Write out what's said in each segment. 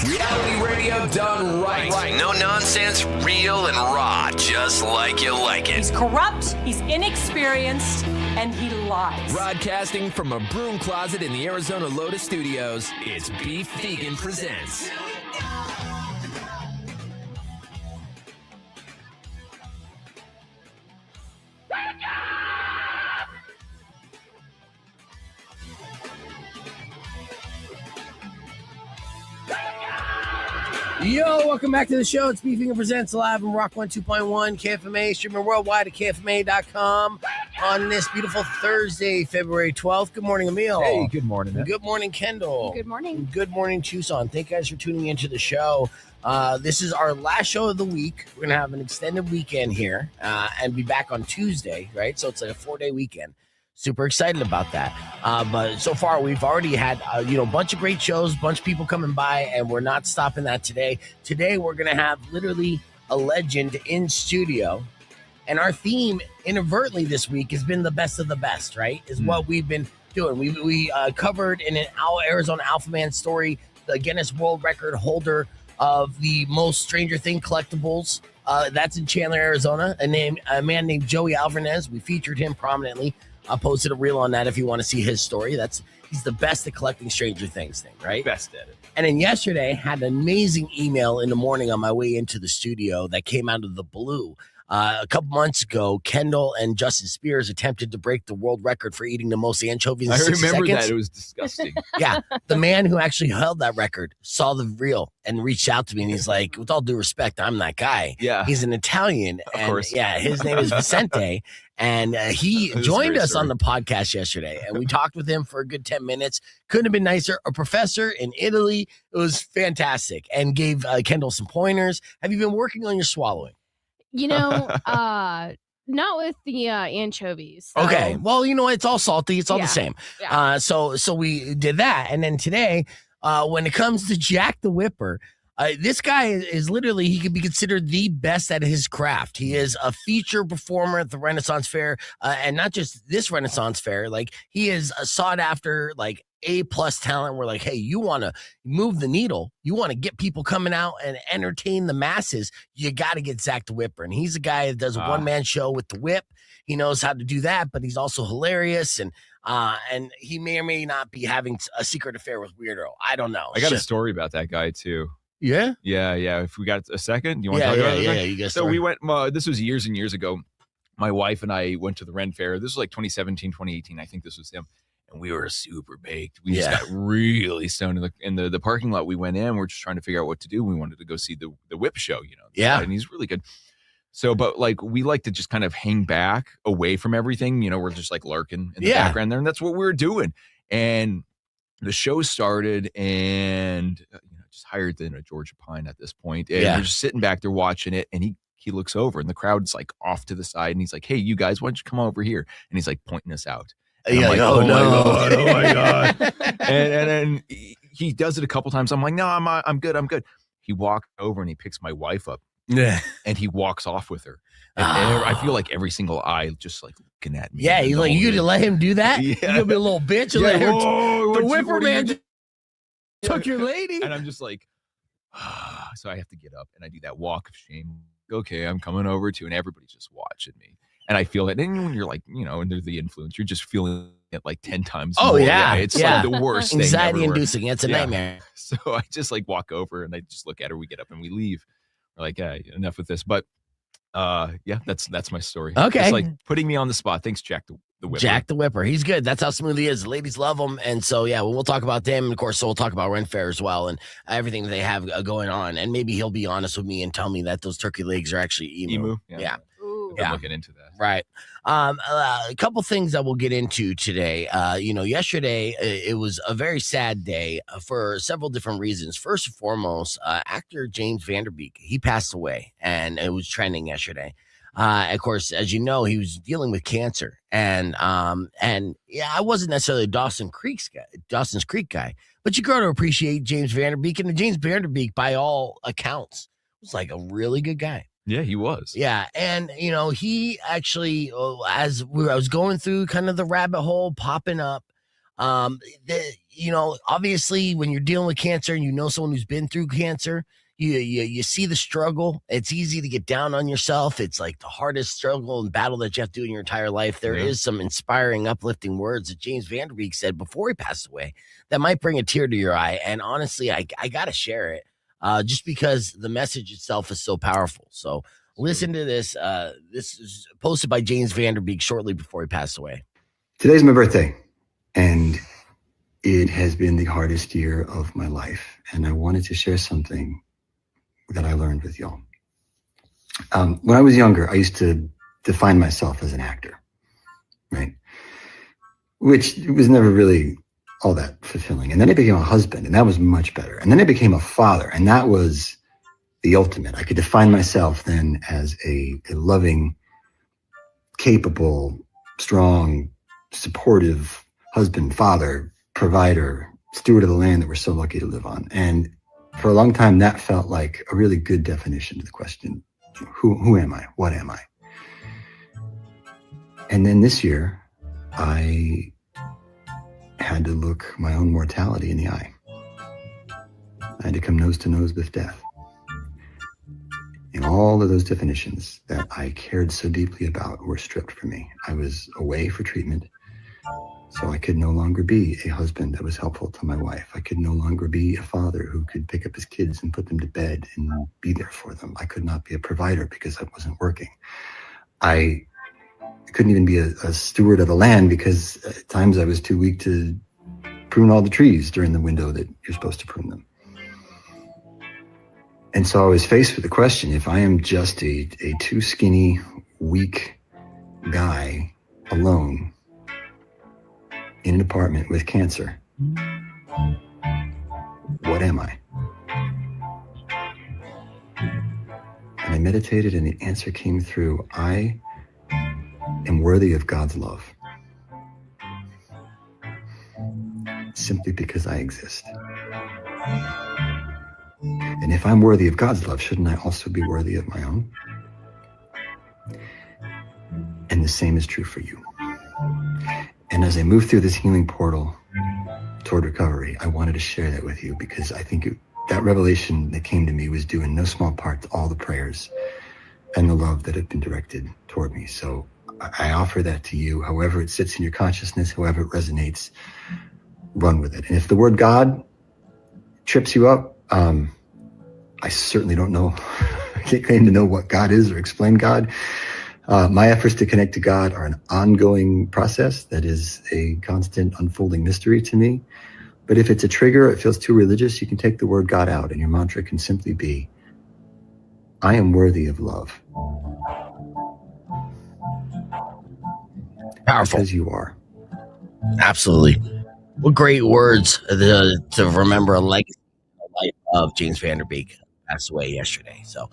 Reality radio done right. No nonsense, real and raw, just like you like it. He's corrupt, he's inexperienced, and he lies. Broadcasting from a broom closet in the Arizona Lotus Studios, it's Beef Vegan Presents. Yo, welcome back to the show. It's Beef Vegan Presents live on Rock 102.1 KFMA, streaming worldwide at KFMA.com on this beautiful Thursday, February 12th. Good morning, Emil. Hey, good morning. Good morning, Kendall. Good morning. Good morning, Tucson. Thank you guys for tuning into the show. This is our last show of the week. We're going to have an extended weekend here and be back on Tuesday, right? So it's like a 4-day weekend. Super excited about that. But so far, we've already had, a bunch of great shows, bunch of people coming by, and we're not stopping that today. Today, we're going to have literally a legend in studio. And our theme, inadvertently this week, has been the best of the best, right? Is what we've been doing. We covered in an Arizona Alpha Man story, the Guinness World Record holder of the most Stranger Thing collectibles. That's in Chandler, Arizona. A man named Joey Alvarez. We featured him prominently. I posted a reel on that if you want to see his story. He's the best at collecting Stranger Things thing, right? Best at it. And then yesterday, had an amazing email in the morning on my way into the studio that came out of the blue. A couple months ago, Kendall and Justin Spears attempted to break the world record for eating the most anchovies in 60 remember seconds. that. It was disgusting. Yeah. The man who actually held that record saw the reel and reached out to me, and he's like, with all due respect, I'm that guy. Yeah. He's an Italian. Of course. Yeah, his name is Vicente. And he joined us on the podcast yesterday, and we talked with him for a good 10 minutes. Couldn't have been nicer. A professor in Italy. It was fantastic, and gave Kendall some pointers. Have you been working on your swallowing? Not with the anchovies. So. Okay. Well, it's all salty. It's all the same. Yeah. So we did that. And then today, when it comes to Jack the Whipper, this guy is literally, he could be considered the best at his craft. He is a feature performer at the Renaissance Fair, and not just this Renaissance Fair. Like, he is a sought after, like, A-plus talent. We're like, hey, you want to move the needle, you want to get people coming out and entertain the masses, you got to get Zach the Whipper. And he's a guy that does a one-man show with the whip. He knows how to do that, but he's also hilarious, and he may or may not be having a secret affair with Weirdo. I don't know. I got a story about that guy, too. Yeah? Yeah. If we got a second, you want to talk about it? Yeah, you guys. So we went, this was years and years ago. My wife and I went to the Ren Fair. This was like 2017, 2018. I think this was him. And we were super baked. We just got really stoned in the parking lot. We went in. We're just trying to figure out what to do. We wanted to go see the whip show, Yeah. And he's really good. So, but like, we like to just kind of hang back away from everything. We're just like lurking in the background there. And that's what we were doing. And the show started, and just hired a Georgia Pine at this point. And we're just sitting back there watching it. And he looks over, and the crowd's like off to the side. And he's like, hey, you guys, why don't you come over here? And he's like pointing us out. And I'm like, oh my God. And then he does it a couple times. I'm like, no, I'm good. He walked over and he picks my wife up. Yeah. And he walks off with her. And I feel like every single eye just like looking at me. Yeah, he's like, you gonna let him do that? Yeah. You gonna be a little bitch? And let her the Whipper man just took your lady. And I'm just like, so I have to get up and I do that walk of shame. Okay, I'm coming over to, and everybody's just watching me. And I feel it. And when you're like, under the influence, you're just feeling it like 10 times more. It's like the worst thing. Anxiety inducing. It's a nightmare. So I just like walk over and I just look at her. We get up and we leave. We're like, enough with this. But that's my story. Okay. It's like putting me on the spot. Thanks, Jack the Whipper. Jack the Whipper. He's good. That's how smooth he is. The ladies love him. And so, we'll talk about them. And of course, so we'll talk about Ren Fair as well and everything that they have going on. And maybe he'll be honest with me and tell me that those turkey legs are actually emu. Yeah. Ooh. I'm looking into that. Right. A couple things that we'll get into today. Yesterday, it was a very sad day for several different reasons. First and foremost, actor James Van Der Beek, he passed away, and it was trending yesterday. Of course, as you know, he was dealing with cancer, and I wasn't necessarily a Dawson's Creek guy, but you got to appreciate James Van Der Beek, and the James Van Der Beek, by all accounts, was like a really good guy. Yeah, he was. Yeah. And, he actually, as I was going through kind of the rabbit hole popping up, obviously when you're dealing with cancer and you know someone who's been through cancer, you see the struggle. It's easy to get down on yourself. It's like the hardest struggle and battle that you have to do in your entire life. There is some inspiring, uplifting words that James Van Der Beek said before he passed away that might bring a tear to your eye. And honestly, I got to share it just because the message itself is so powerful. So listen to this. This is posted by James Van Der Beek shortly before he passed away. Today's my birthday, and it has been the hardest year of my life. And I wanted to share something that I learned with y'all. When I was younger, I used to define myself as an actor, right? Which was never really all that fulfilling. And then I became a husband, and that was much better. And then I became a father, and that was the ultimate. I could define myself then as a loving, capable, strong, supportive husband, father, provider, steward of the land that we're so lucky to live on. And for a long time, that felt like a really good definition to the question, who am I? What am I? And then this year, I had to look my own mortality in the eye. I had to come nose to nose with death. And all of those definitions that I cared so deeply about were stripped from me. I was away for treatment, so I could no longer be a husband that was helpful to my wife. I could no longer be a father who could pick up his kids and put them to bed and be there for them. I could not be a provider because I wasn't working. I couldn't even be a steward of the land because at times I was too weak to prune all the trees during the window that you're supposed to prune them. And so I was faced with the question, if I am just a too skinny, weak guy alone in an apartment with cancer, what am I? And I meditated and the answer came through. I am worthy of God's love simply because I exist. And if I'm worthy of God's love, shouldn't I also be worthy of my own? And the same is true for you. And as I move through this healing portal toward recovery, I wanted to share that with you because I think that revelation that came to me was due in no small part to all the prayers and the love that have been directed toward me. So I offer that to you, however it sits in your consciousness, however it resonates, run with it. And if the word God trips you up, I certainly don't know. I can't claim to know what God is or explain God. My efforts to connect to God are an ongoing process that is a constant unfolding mystery to me. But if it's a trigger, it feels too religious, you can take the word God out and your mantra can simply be, I am worthy of love. Powerful. Because you are. Absolutely. What great words to remember a legacy of James Van Der Beek. Passed away yesterday. So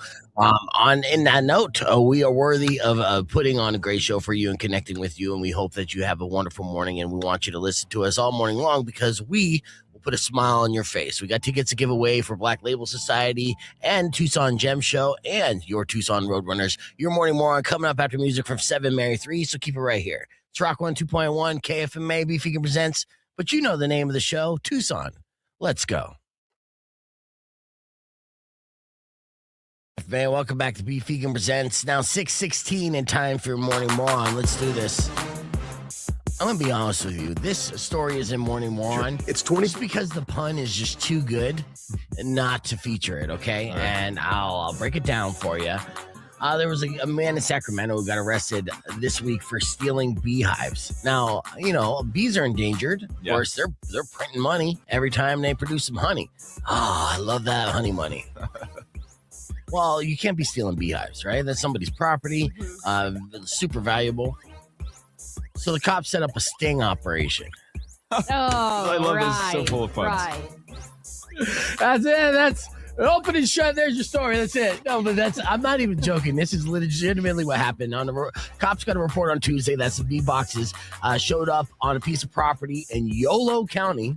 in that note, we are worthy of putting on a great show for you and connecting with you, and we hope that you have a wonderful morning, and we want you to listen to us all morning long because we will put a smile on your face. We got tickets to give away for Black Label Society and Tucson Gem Show and your Tucson Roadrunners. Your morning moron coming up after music from 7 Mary 3, so keep it right here. It's Rock 102.1 KFMA Beef Vegan presents, but you know the name of the show, Tucson. Let's go. Man, welcome back to Beef Vegan Presents. Now 6:16 and time for your morning moron. Let's do this. I'm going to be honest with you. This story is in Morning Moron. Sure. It's 20. Just because the pun is just too good not to feature it, okay? Right. And I'll break it down for you. There was a man in Sacramento who got arrested this week for stealing beehives. Now, bees are endangered. Of course, they're printing money every time they produce some honey. Oh, I love that honey money. Well, you can't be stealing beehives, right? That's somebody's property, super valuable. So the cops set up a sting operation. Oh, I love right, this. So full of fun. Right. That's it. That's open and shut. There's your story. That's it. No, but I'm not even joking. This is legitimately what happened. Cops got a report on Tuesday that some bee boxes showed up on a piece of property in Yolo County.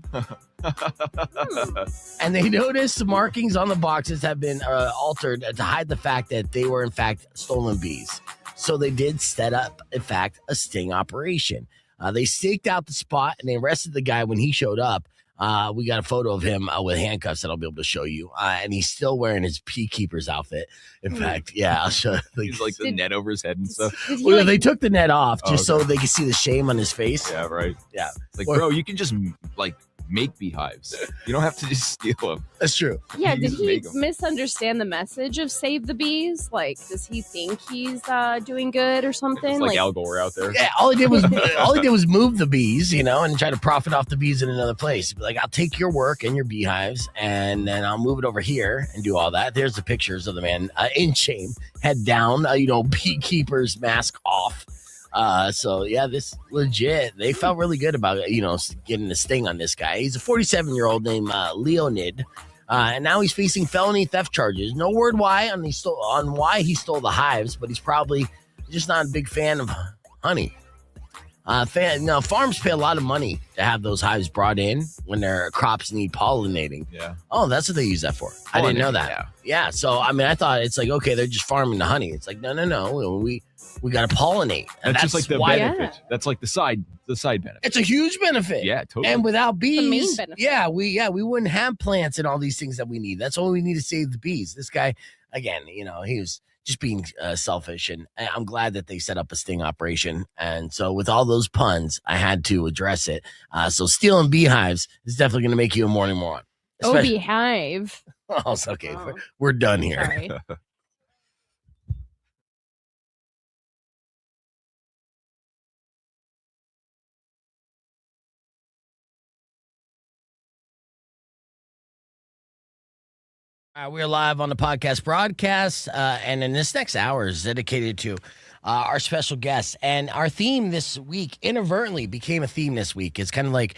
And they noticed markings on the boxes have been altered to hide the fact that they were in fact stolen bees. So they did set up, in fact, a sting operation. They staked out the spot and they arrested the guy when he showed up. We got a photo of him with handcuffs that I'll be able to show you. And he's still wearing his Peakeeper's outfit. In fact, I'll show you. He's like the net over his head and stuff. Well, they took the net off just so they could see the shame on his face. Yeah, right. Yeah. Like, bro, you can just like make beehives. You don't have to just steal them. That's true. Yeah, You did just he make 'em. misunderstand the message of save the bees? Like, does he think he's doing good or something? It's like Al Gore out there. Yeah, all he did was move the bees, and try to profit off the bees in another place. Like, I'll take your work and your beehives, and then I'll move it over here and do all that. There's the pictures of the man in shame, head down, beekeeper's mask off. So yeah, this legit. They felt really good about getting the sting on this guy. He's a 47-year-old named Leonid, and now he's facing felony theft charges. No word why on why he stole the hives, but he's probably just not a big fan of honey. Farms pay a lot of money to have those hives brought in when their crops need pollinating. Yeah. Oh, that's what they use that for. I didn't know that. Yeah. So I thought it's like, okay, they're just farming the honey. It's like no. We got to pollinate. That's just like the benefit. Yeah. That's like the side benefit. It's a huge benefit. Yeah, totally. And without bees, the main benefit. we wouldn't have plants and all these things that we need. That's all we need to save the bees. This guy, again, he was just being selfish, and I'm glad that they set up a sting operation. And so with all those puns, I had to address it. So stealing beehives is definitely going to make you a morning moron. Beehive. Oh, it's okay. We're done here. Sorry. We're live on the podcast broadcast, and in this next hour is dedicated to our special guests. And our theme this week inadvertently became a theme this week. It's kind of like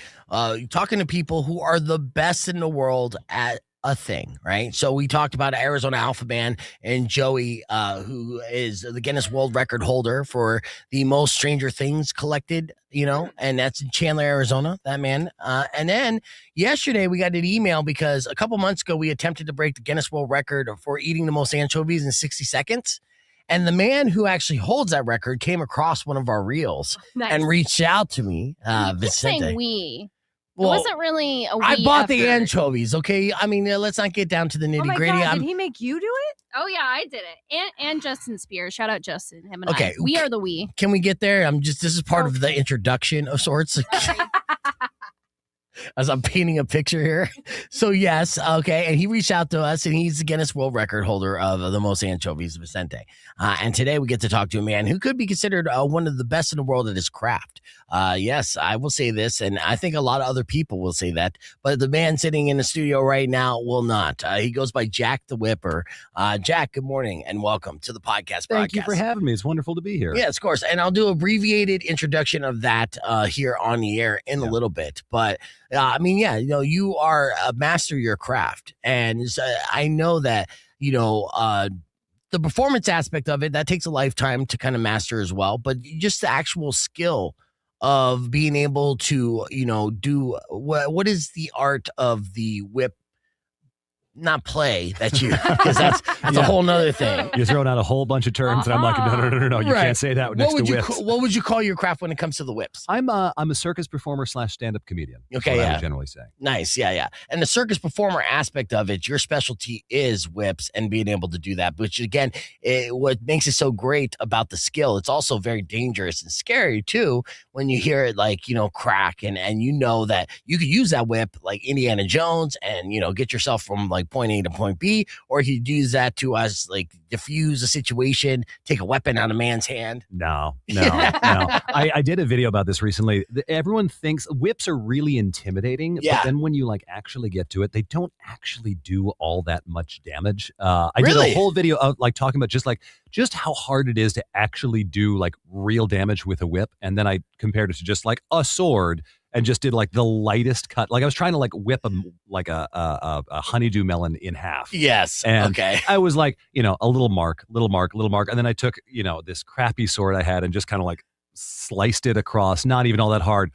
talking to people who are the best in the world at a thing, right? So we talked about Arizona Alpha Man and Joey, who is the Guinness World Record holder for the most Stranger Things collected, and that's in Chandler, Arizona, that man. And then yesterday we got an email because a couple months ago we attempted to break the Guinness World Record for eating the most anchovies in 60 seconds. And the man who actually holds that record came across one of our reels and reached out to me, Vicente. Saying we. Well, it wasn't really a I bought the effort. anchovies, okay? Let's not get down to the nitty gritty. Oh my God, did he make you do it? Oh yeah, I did it. And Justin Spears. Shout out Justin. Him and Okay. I. We are the we. Can we get there? This is part of the introduction of sorts. As I'm painting a picture here. So yes, okay. And he reached out to us, and he's the Guinness World Record holder of the most anchovies, Vicente. And today we get to talk to a man who could be considered one of the best in the world at his craft. Yes, I will say this, and I think a lot of other people will say that, but the man sitting in the studio right now will not. He goes by Jack the Whipper. Jack, good morning and welcome to the podcast. Thank you for having me. It's wonderful to be here. Yes, of course. And I'll do an abbreviated introduction of that here on the air in a little bit. But you are a master of your craft. And I know that, the performance aspect of it, that takes a lifetime to kind of master as well. But just the actual skill of being able to, do what is the art of the whip? Not play that you, because that's a whole nother thing. You're throwing out a whole bunch of terms, and I'm like, no, you can't say that next to whips. What would you call your craft when it comes to the whips? I'm a circus performer / stand-up comedian. Okay, I would generally say. Nice, yeah. And the circus performer aspect of it, your specialty is whips and being able to do that. Which again, what makes it so great about the skill, it's also very dangerous and scary too when you hear it crack and that you could use that whip like Indiana Jones and get yourself from like point A to point B, or you could use that to diffuse a situation, take a weapon out of a man's hand. No. I did a video about this recently. Everyone thinks whips are really intimidating, but then when you actually get to it, they don't actually do all that much damage. I did a whole video of talking about just how hard it is to actually do real damage with a whip, and then I compared it to just a sword. And just did the lightest cut. I was trying to whip a honeydew melon in half. Yes. And okay. I was a little mark. And then I took, this crappy sword I had and just kind of sliced it across, not even all that hard,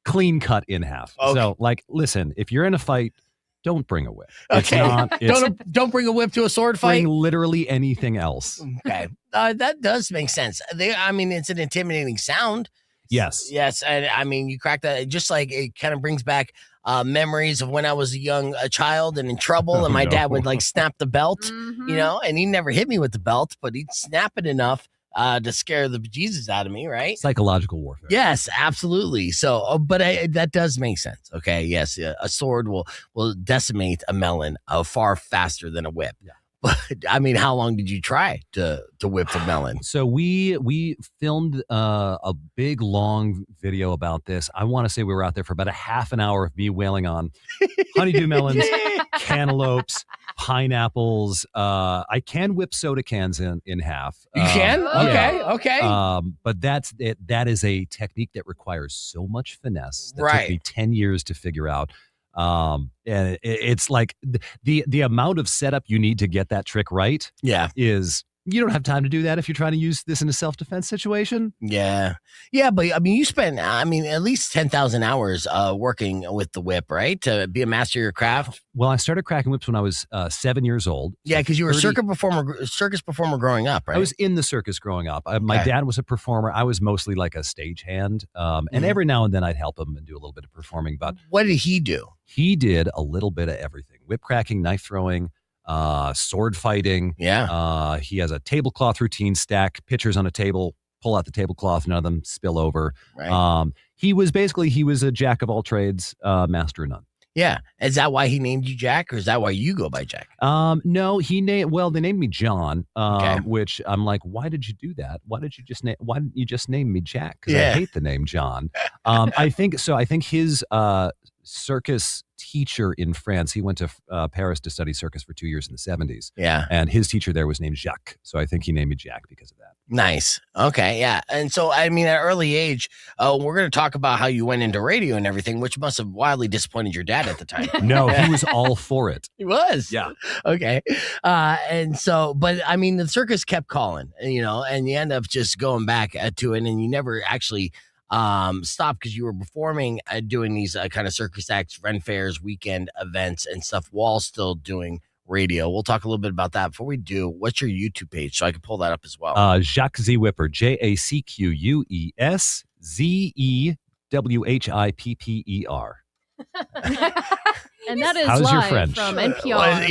clean cut in half. Okay. So listen, if you're in a fight, don't bring a whip. Okay. Don't bring a whip to a sword fight. Bring literally anything else. Okay. That does make sense. It's an intimidating sound. Yes. And you crack that, just it kind of brings back memories of when I was a child and in trouble, and my dad would like snap the belt, and he never hit me with the belt, but he'd snap it enough to scare the bejesus out of me, right? Psychological warfare. Yes, absolutely. So, but that does make sense. Okay, yes, a sword will decimate a melon far faster than a whip. Yeah. But I mean, how long did you try to whip the melon? So we filmed a big long video about this. I want to say we were out there for about a half an hour of me wailing on honeydew melons, cantaloupes, pineapples. I can whip soda cans in half. You can? Okay, yeah. okay. But that is a technique that requires so much finesse. That Right. took me 10 years to figure out. And it's like the amount of setup you need to get that trick right. Yeah. Is you don't have time to do that if you're trying to use this in a self-defense situation. Yeah. Yeah, but I mean, you spent, at least 10,000 hours working with the whip, right? To be a master of your craft. Well, I started cracking whips when I was 7 years old. Yeah, because you were a circus performer growing up, right? I was in the circus growing up. My dad was a performer. I was mostly like a stagehand. And every now and then I'd help him and do a little bit of performing. But what did he do? He did a little bit of everything. Whip cracking, knife throwing, sword fighing. Yeah. He has a tablecloth routine, stack pitchers on a table, pull out the tablecloth, none of them spill over. Right. He was a jack of all trades, master of none. Yeah. Is that why he named you Jack, or is that why you go by Jack? No, they named me John, which I'm like, why did you do that? Why didn't you just name me Jack? Because I hate the name John. I think his circus teacher in France, he went to Paris to study circus for 2 years in the 70s. Yeah. And his teacher there was named Jacques. So I think he named me Jack because of that. Nice. Okay. Yeah. And so, I mean, at an early age, we're going to talk about how you went into radio and everything, which must have wildly disappointed your dad at the time. No, he was all for it. He was. Yeah. Okay. And so, but I mean, the circus kept calling, and you end up just going back to it, and you never actually stopped because you were performing, doing these kind of circus acts, Ren fairs, weekend events and stuff while still doing radio. We'll talk a little bit about that. Before we do, what's your YouTube page so I can pull that up as well? Jacques Z Whipper, JACQUES ZEWHIPPER. And that is How's live your French? from NPR. Well,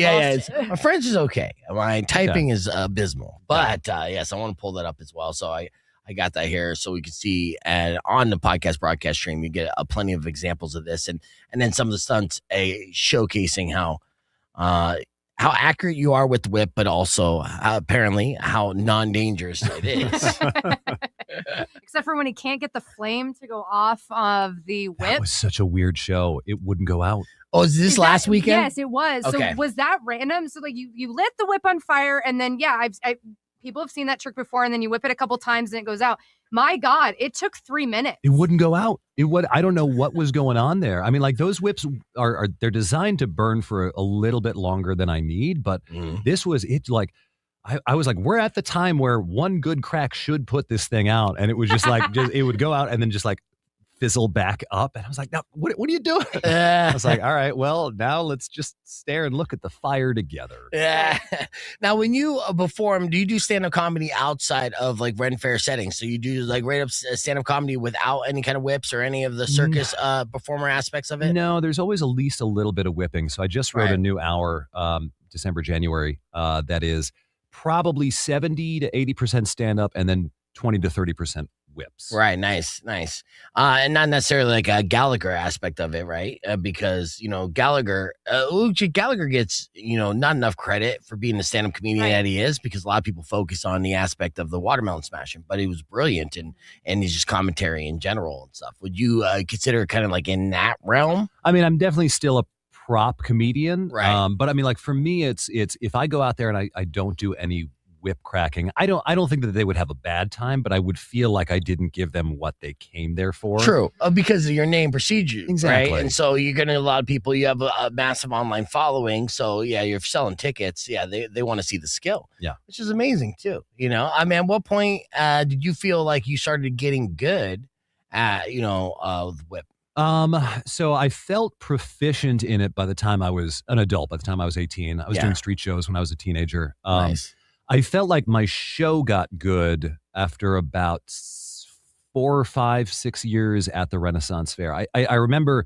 my French is okay. My typing is abysmal, but yes, I want to pull that up as well. So I got that here so we can see, and on the podcast broadcast stream, you get plenty of examples of this, and then some of the stunts showcasing how accurate you are with the whip, but also apparently how non-dangerous it is. Except for when he can't get the flame to go off of the whip. That was such a weird show. It wouldn't go out. Oh, is this last weekend? Yes, it was. Okay. So was that random? So like you lit the whip on fire, and then people have seen that trick before, and then you whip it a couple times and it goes out. My God, it took 3 minutes. It wouldn't go out. I don't know what was going on there. I mean, like those whips they're designed to burn for a little bit longer than I need, but this was it. Like I was like, we're at the time where one good crack should put this thing out, and it was just like it would go out and then just like fizzle back up, and I was like, no, what are you doing? I was like, all right, well, now let's just stare and look at the fire together. Yeah. Now, when you perform, do you do stand-up comedy outside of like Ren Fair settings? So you do like right up stand-up comedy without any kind of whips or any of the circus performer aspects of it? No, there's always at least a little bit of whipping. So I just wrote a new hour, December, January, that is probably 70 to 80% stand-up and then 20 to 30% whips. Right. Nice. And not necessarily like a Gallagher aspect of it, right? Because, Gallagher gets, not enough credit for being the stand-up comedian that he is, because a lot of people focus on the aspect of the watermelon smashing, but he was brilliant and he's just commentary in general and stuff. Would you consider kind of like in that realm? I mean, I'm definitely still a prop comedian. Right. But I mean, like for me, it's if I go out there and I don't do any whip cracking, I don't think that they would have a bad time, but I would feel like I didn't give them what they came there for. True, because of your name precedes you, exactly. Right? And so you're getting a lot of people. You have a massive online following, so yeah, you're selling tickets. Yeah, they want to see the skill. Yeah, which is amazing too. I mean, at what point did you feel like you started getting good at with whip? So I felt proficient in it by the time I was an adult. By the time I was 18, I was doing street shows when I was a teenager. Nice. I felt like my show got good after about 4, 5, 6 years at the Renaissance Fair. I remember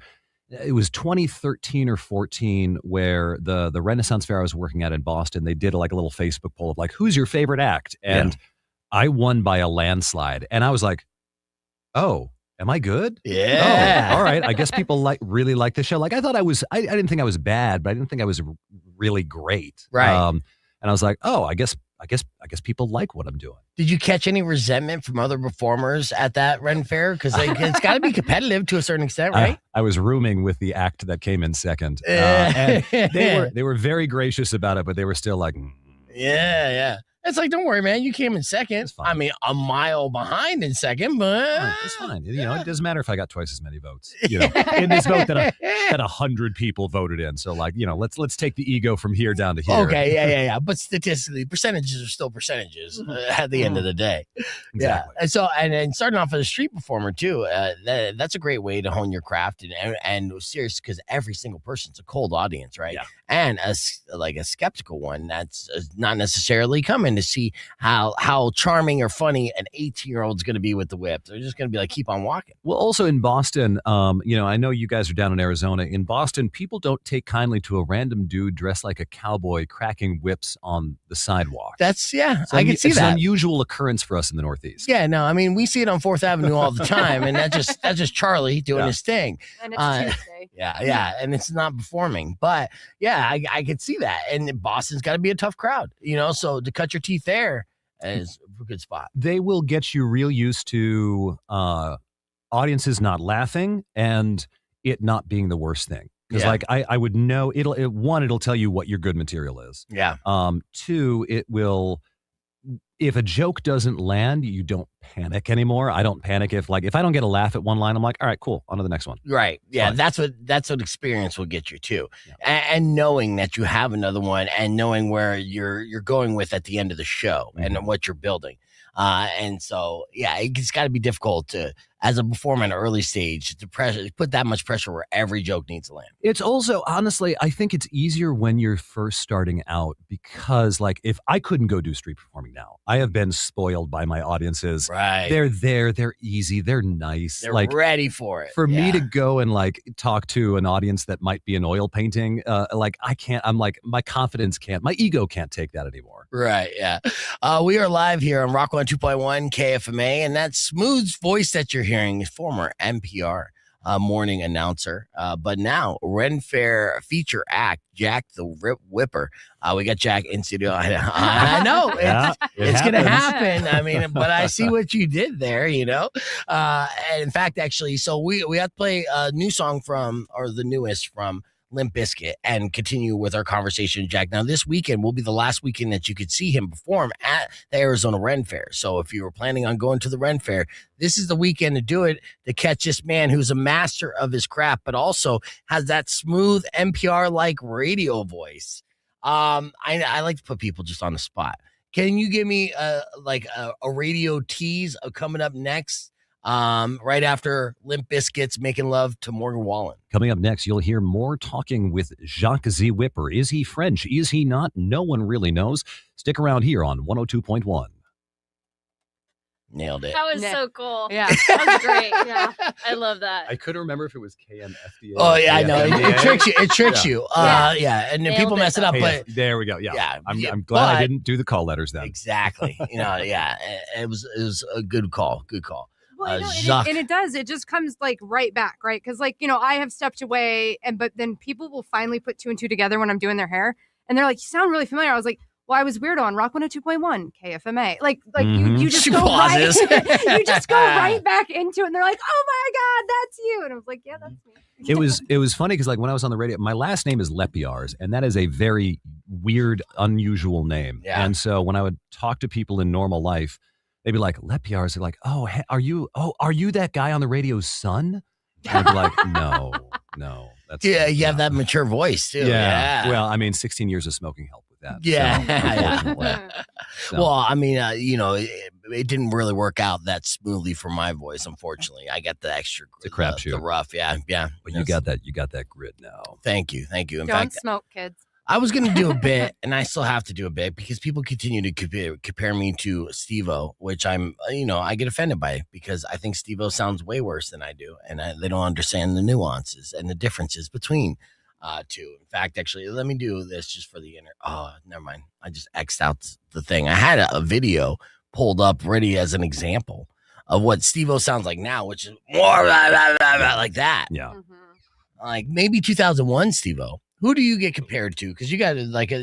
it was 2013 or 14 where the Renaissance Fair I was working at in Boston, they did like a little Facebook poll of like, who's your favorite act? And I won by a landslide. And I was like, oh, am I good? Yeah. Oh, all right. I guess people really like the show. Like I thought I didn't think I was bad, but I didn't think I was really great. Right. And I was like, oh, I guess people like what I'm doing. Did you catch any resentment from other performers at that Ren Fair? Because like, it's got to be competitive to a certain extent, right? I was rooming with the act that came in second. And they were very gracious about it, but they were still like, yeah. It's like, don't worry, man. You came in second. I mean, a mile behind in second, but it's fine. You know, it doesn't matter if I got twice as many votes. You know, in this vote that 100 people voted in. So, like, you know, let's take the ego from here down to here. Okay, yeah. But statistically, percentages are still percentages at the end of the day. Exactly. Yeah. And so, and starting off as a street performer too, that's a great way to hone your craft and serious, because every single person's a cold audience, right? Yeah. And a skeptical one that's not necessarily coming to see how charming or funny an 18-year-old's going to be with the whip. They're just going to be like, keep on walking. Well, also in Boston, you know, I know you guys are down in Arizona. In Boston, people don't take kindly to a random dude dressed like a cowboy cracking whips on the sidewalk. That's I can see it's that. an unusual occurrence for us in the Northeast. Yeah, no, I mean, we see it on 4th Avenue all the time, and that's just Charlie doing his thing. And it's Tuesday. Yeah, and it's not performing. But yeah, I could see that. And Boston's got to be a tough crowd, you know, so to cut your teeth there is a good spot. They will get you real used to audiences not laughing and it not being the worst thing. Because like I would know it'll tell you what your good material is. Yeah. 2, it will, if a joke doesn't land, you don't panic anymore. I don't panic if I don't get a laugh at one line, I'm like, all right, cool, on to the next one. Right. Yeah. Fine. That's what experience will get you too. Yeah. And knowing that you have another one and knowing where you're going with at the end of the show and what you're building. And so, yeah, it's got to be difficult to, as a performer in an early stage, to put that much pressure where every joke needs to land. It's also, honestly, I think it's easier when you're first starting out because, like, if I couldn't go do street performing now, I have been spoiled by my audiences. Right. They're there. They're easy. They're nice. They're ready for it. For me to go and, like, talk to an audience that might be an oil painting, like, I can't, I'm like, my confidence can't, my ego can't take that anymore. Right, yeah. We are live here on Rock 102.1 KFMA, and that smooth voice that you're hearing is former NPR morning announcer, but now Ren Fair feature act, Jack the Whipper. We got Jack in studio. I know it's going to happen. I mean, but I see what you did there, you know. And in fact, actually, so we have to play a new song the newest from Limp Bizkit and continue with our conversation, Jack. Now, this weekend will be the last weekend that you could see him perform at the Arizona Ren Fair. So if you were planning on going to the Ren Fair, this is the weekend to do it, to catch this man who's a master of his craft, but also has that smooth NPR-like radio voice. I like to put people just on the spot. Can you give me a radio tease of coming up next? Right after Limp Bizkit's Making Love to Morgan Wallen. Coming up next, you'll hear more talking with Jacques Z. Whipper. Is he French? Is he not? No one really knows. Stick around here on 102.1. Nailed it. That was so cool. Yeah. That was great. Yeah. I love that. I couldn't remember if it was KMFDA. Oh, yeah, I know. It tricks you. It tricks you. Yeah. And then people mess it up. But there we go. Yeah. I'm glad I didn't do the call letters then. Exactly. You know, yeah. It was a good call. Good call. Well, and it does. It just comes like right back, right? Because like, you know, I have stepped away, but then people will finally put 2 and 2 together when I'm doing their hair, and they're like, "You sound really familiar." I was like, "Well, I was Weirdo on Rock 102.1 KFMA." Like you just go right, you just go right back into it, and they're like, "Oh my God, that's you!" And I was like, "Yeah, that's me." It was funny because like when I was on the radio, my last name is Lepiars, and that is a very weird, unusual name. Yeah. And so when I would talk to people in normal life, they'd be like, Lepiars. They're like, oh, hey, are you that guy on the radio's son? And I'd be like, no. That's you have that mature voice too. Yeah. Well, I mean, 16 years of smoking helped with that. Yeah. So. Well, I mean, you know, it didn't really work out that smoothly for my voice, unfortunately. I got the extra, it's a crapshoot. the rough. Yeah. But you got that grit now. Thank you. In Don't fact, smoke, kids. I was going to do a bit, and I still have to do a bit because people continue to compare me to Steve-O, which I'm, I get offended by because I think Steve-O sounds way worse than I do, and they don't understand the nuances and the differences between two. In fact, actually, let me do this just for the Oh, never mind. I just X'd out the thing. I had a video pulled up ready as an example of what Steve-O sounds like now, which is more like that. Yeah. Like maybe 2001 Steve-O. Who do you get compared to? Because you got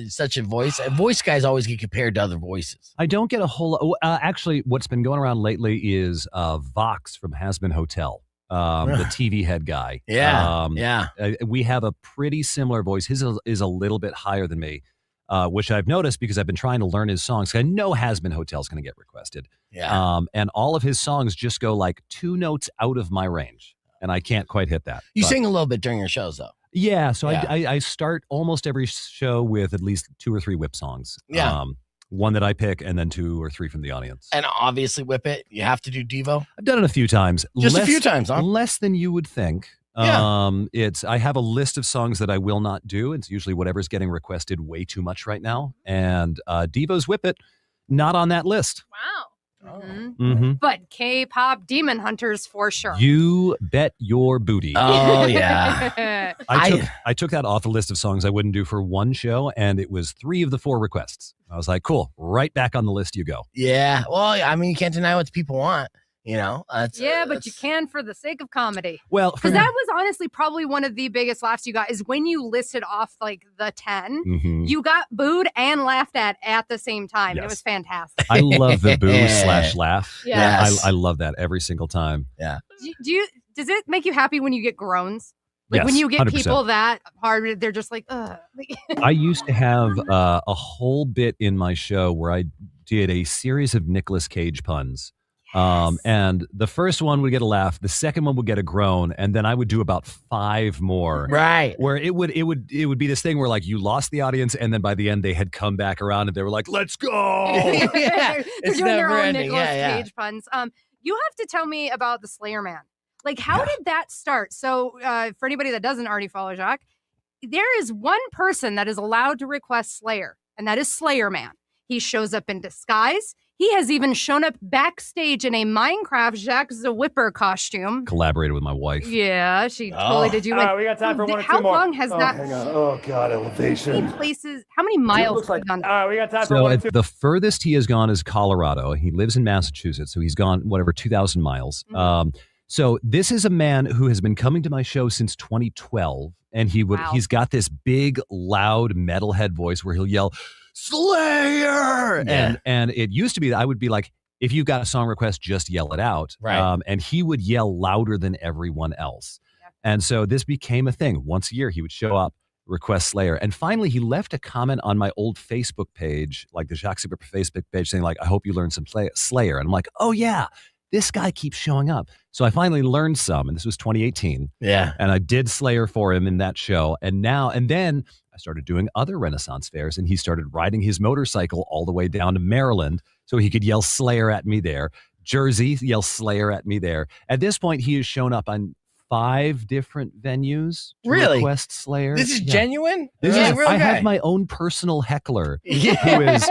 such a voice. Voice guys always get compared to other voices. I don't get a whole actually, what's been going around lately is Vox from Has Been Hotel, the TV head guy. Yeah. We have a pretty similar voice. His is a little bit higher than me, which I've noticed because I've been trying to learn his songs. I know Has Been Hotel is going to get requested. Yeah. And all of his songs just go like 2 notes out of my range. And I can't quite hit that. You sing a little bit during your shows, though. Yeah, so yeah. I start almost every show with at least 2 or 3 whip songs. Yeah. One that I pick and then 2 or 3 from the audience. And obviously whip it. You have to do Devo. I've done it a few times. Just a few times, huh? Less than you would think. Yeah. I have a list of songs that I will not do. It's usually whatever's getting requested way too much right now. And Devo's Whip It, not on that list. Wow. Mm-hmm. But K-pop Demon Hunters for sure. You bet your booty. Oh, yeah. I took that off the list of songs I wouldn't do for one show, and it was 3 of the 4 requests. I was like, cool, right back on the list you go. Yeah. Well, I mean, you can't deny what people want. But you can for the sake of comedy. Well, because that was honestly probably one of the biggest laughs you got is when you listed off like the 10, you got booed and laughed at the same time. Yes. It was fantastic. I love the boo/laugh. Yeah, I love that every single time. Yeah. Does it make you happy when you get groans? Like yes, when you get 100%. people that hard, they're just like, ugh. I used to have a whole bit in my show where I did a series of Nicolas Cage puns. And the first one would get a laugh, the second one would get a groan, and then I would do about 5 more. Right. Where it would be this thing where like you lost the audience, and then by the end they had come back around and they were like, "Let's go!" They're doing their own ending. Nicolas Cage puns. You have to tell me about the Slayer Man. Like, how did that start? So, for anybody that doesn't already follow Jacques, there is one person that is allowed to request Slayer, and that is Slayer Man. He shows up in disguise. He has even shown up backstage in a Minecraft Jacques the Whipper costume. Collaborated with my wife. Yeah, she totally did. You we got time for one or two more. How long has that? Hang on. Oh God, elevation. Places. How many miles have you done? We got time for one or two. The furthest he has gone is Colorado. He lives in Massachusetts, so he's gone 2,000 miles. So this is a man who has been coming to my show since 2012, and he's got this big, loud metalhead voice where he'll yell, "Slayer!" Yeah. And it used to be that I would be like, if you've got a song request, just yell it out. Right. And he would yell louder than everyone else. Yeah. And so this became a thing. Once a year, he would show up, request Slayer. And finally, he left a comment on my old Facebook page, like the Jacques Super Facebook page, saying like, "I hope you learned some Slayer." And I'm like, oh yeah, this guy keeps showing up. So I finally learned some, and this was 2018. Yeah. And I did Slayer for him in that show. And then I started doing other Renaissance fairs, and he started riding his motorcycle all the way down to Maryland so he could yell Slayer at me there. Jersey, yell Slayer at me there. At this point, he has shown up on 5 different venues to request Slayer. This is genuine? This is I have my own personal heckler who is,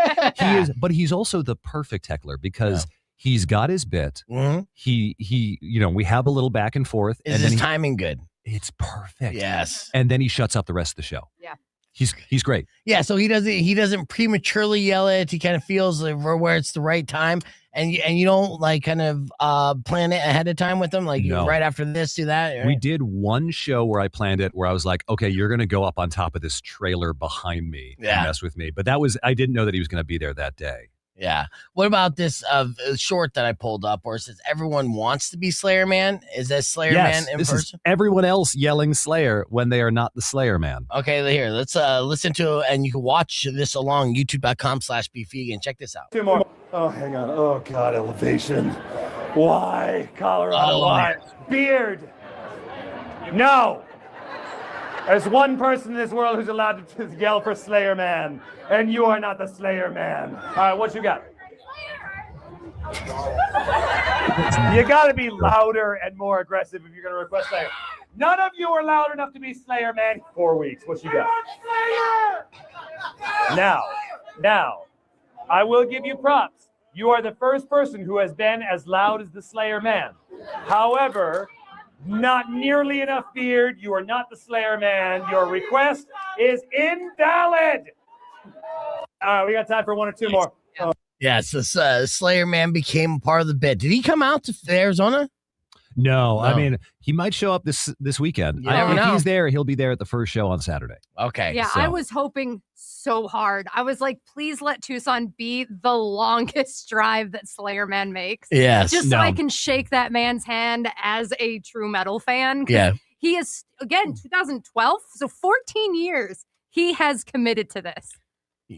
but he's also the perfect heckler because he's got his bit. Mm-hmm. He, we have a little back and forth. Is his timing good? It's perfect. Yes. And then he shuts up the rest of the show. Yeah. He's great. Yeah, so he doesn't prematurely yell it. He kind of feels where it's the right time, and you don't like kind of plan it ahead of time with him, like right after this, do that. Right? We did one show where I planned it, where I was like, okay, you're going to go up on top of this trailer behind me and mess with me, but I didn't know that he was going to be there that day. Yeah. What about this short that I pulled up where it says everyone wants to be Slayer Man? Is that Slayer Man in this person? Is everyone else yelling Slayer when they are not the Slayer Man. Okay, here, let's listen to it, and you can watch this along youtube.com/beefvegan. Check this out. 2 more. Oh, hang on. Oh God, elevation. Why? Colorado, why? Beard. No. There's one person in this world who's allowed to yell for Slayer Man, and you are not the Slayer Man. All right, what you got? You got to be louder and more aggressive if you're going to request Slayer. None of you are loud enough to be Slayer Man. 4 weeks. What you got? Now, I will give you props. You are the first person who has been as loud as the Slayer Man. However, not nearly enough beard. You are not the Slayer Man. Your request is invalid. We got time for one or two more. Yes, this Slayer Man became part of the bit. Did he come out to Arizona? No, I mean, he might show up this weekend. You never If know. he's there, he'll be there at the first show on Saturday. Okay. Yeah, so- I was hoping so hard. I was like, please let Tucson be the longest drive that Slayer Man makes. Yes. Just so No. I can shake that man's hand as a true metal fan. 'Cause Yeah. He is, again, 2012, so 14 years he has committed to this.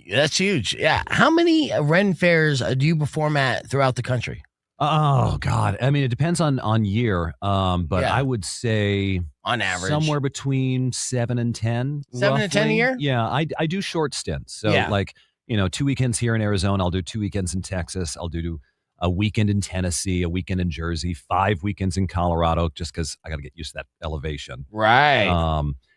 That's huge. Yeah. How many Ren fairs do you perform at throughout the country? Oh God! I mean, it depends on year, but Yeah. I would say On average. somewhere between 7 and 10. 7 to 10 a roughly. year? Yeah, I do short stints. So Yeah. like 2 weekends here in Arizona. I'll do 2 weekends in Texas. I'll do a weekend in Tennessee, a weekend in Jersey, 5 weekends in Colorado, just because I got to get used to that elevation. Right.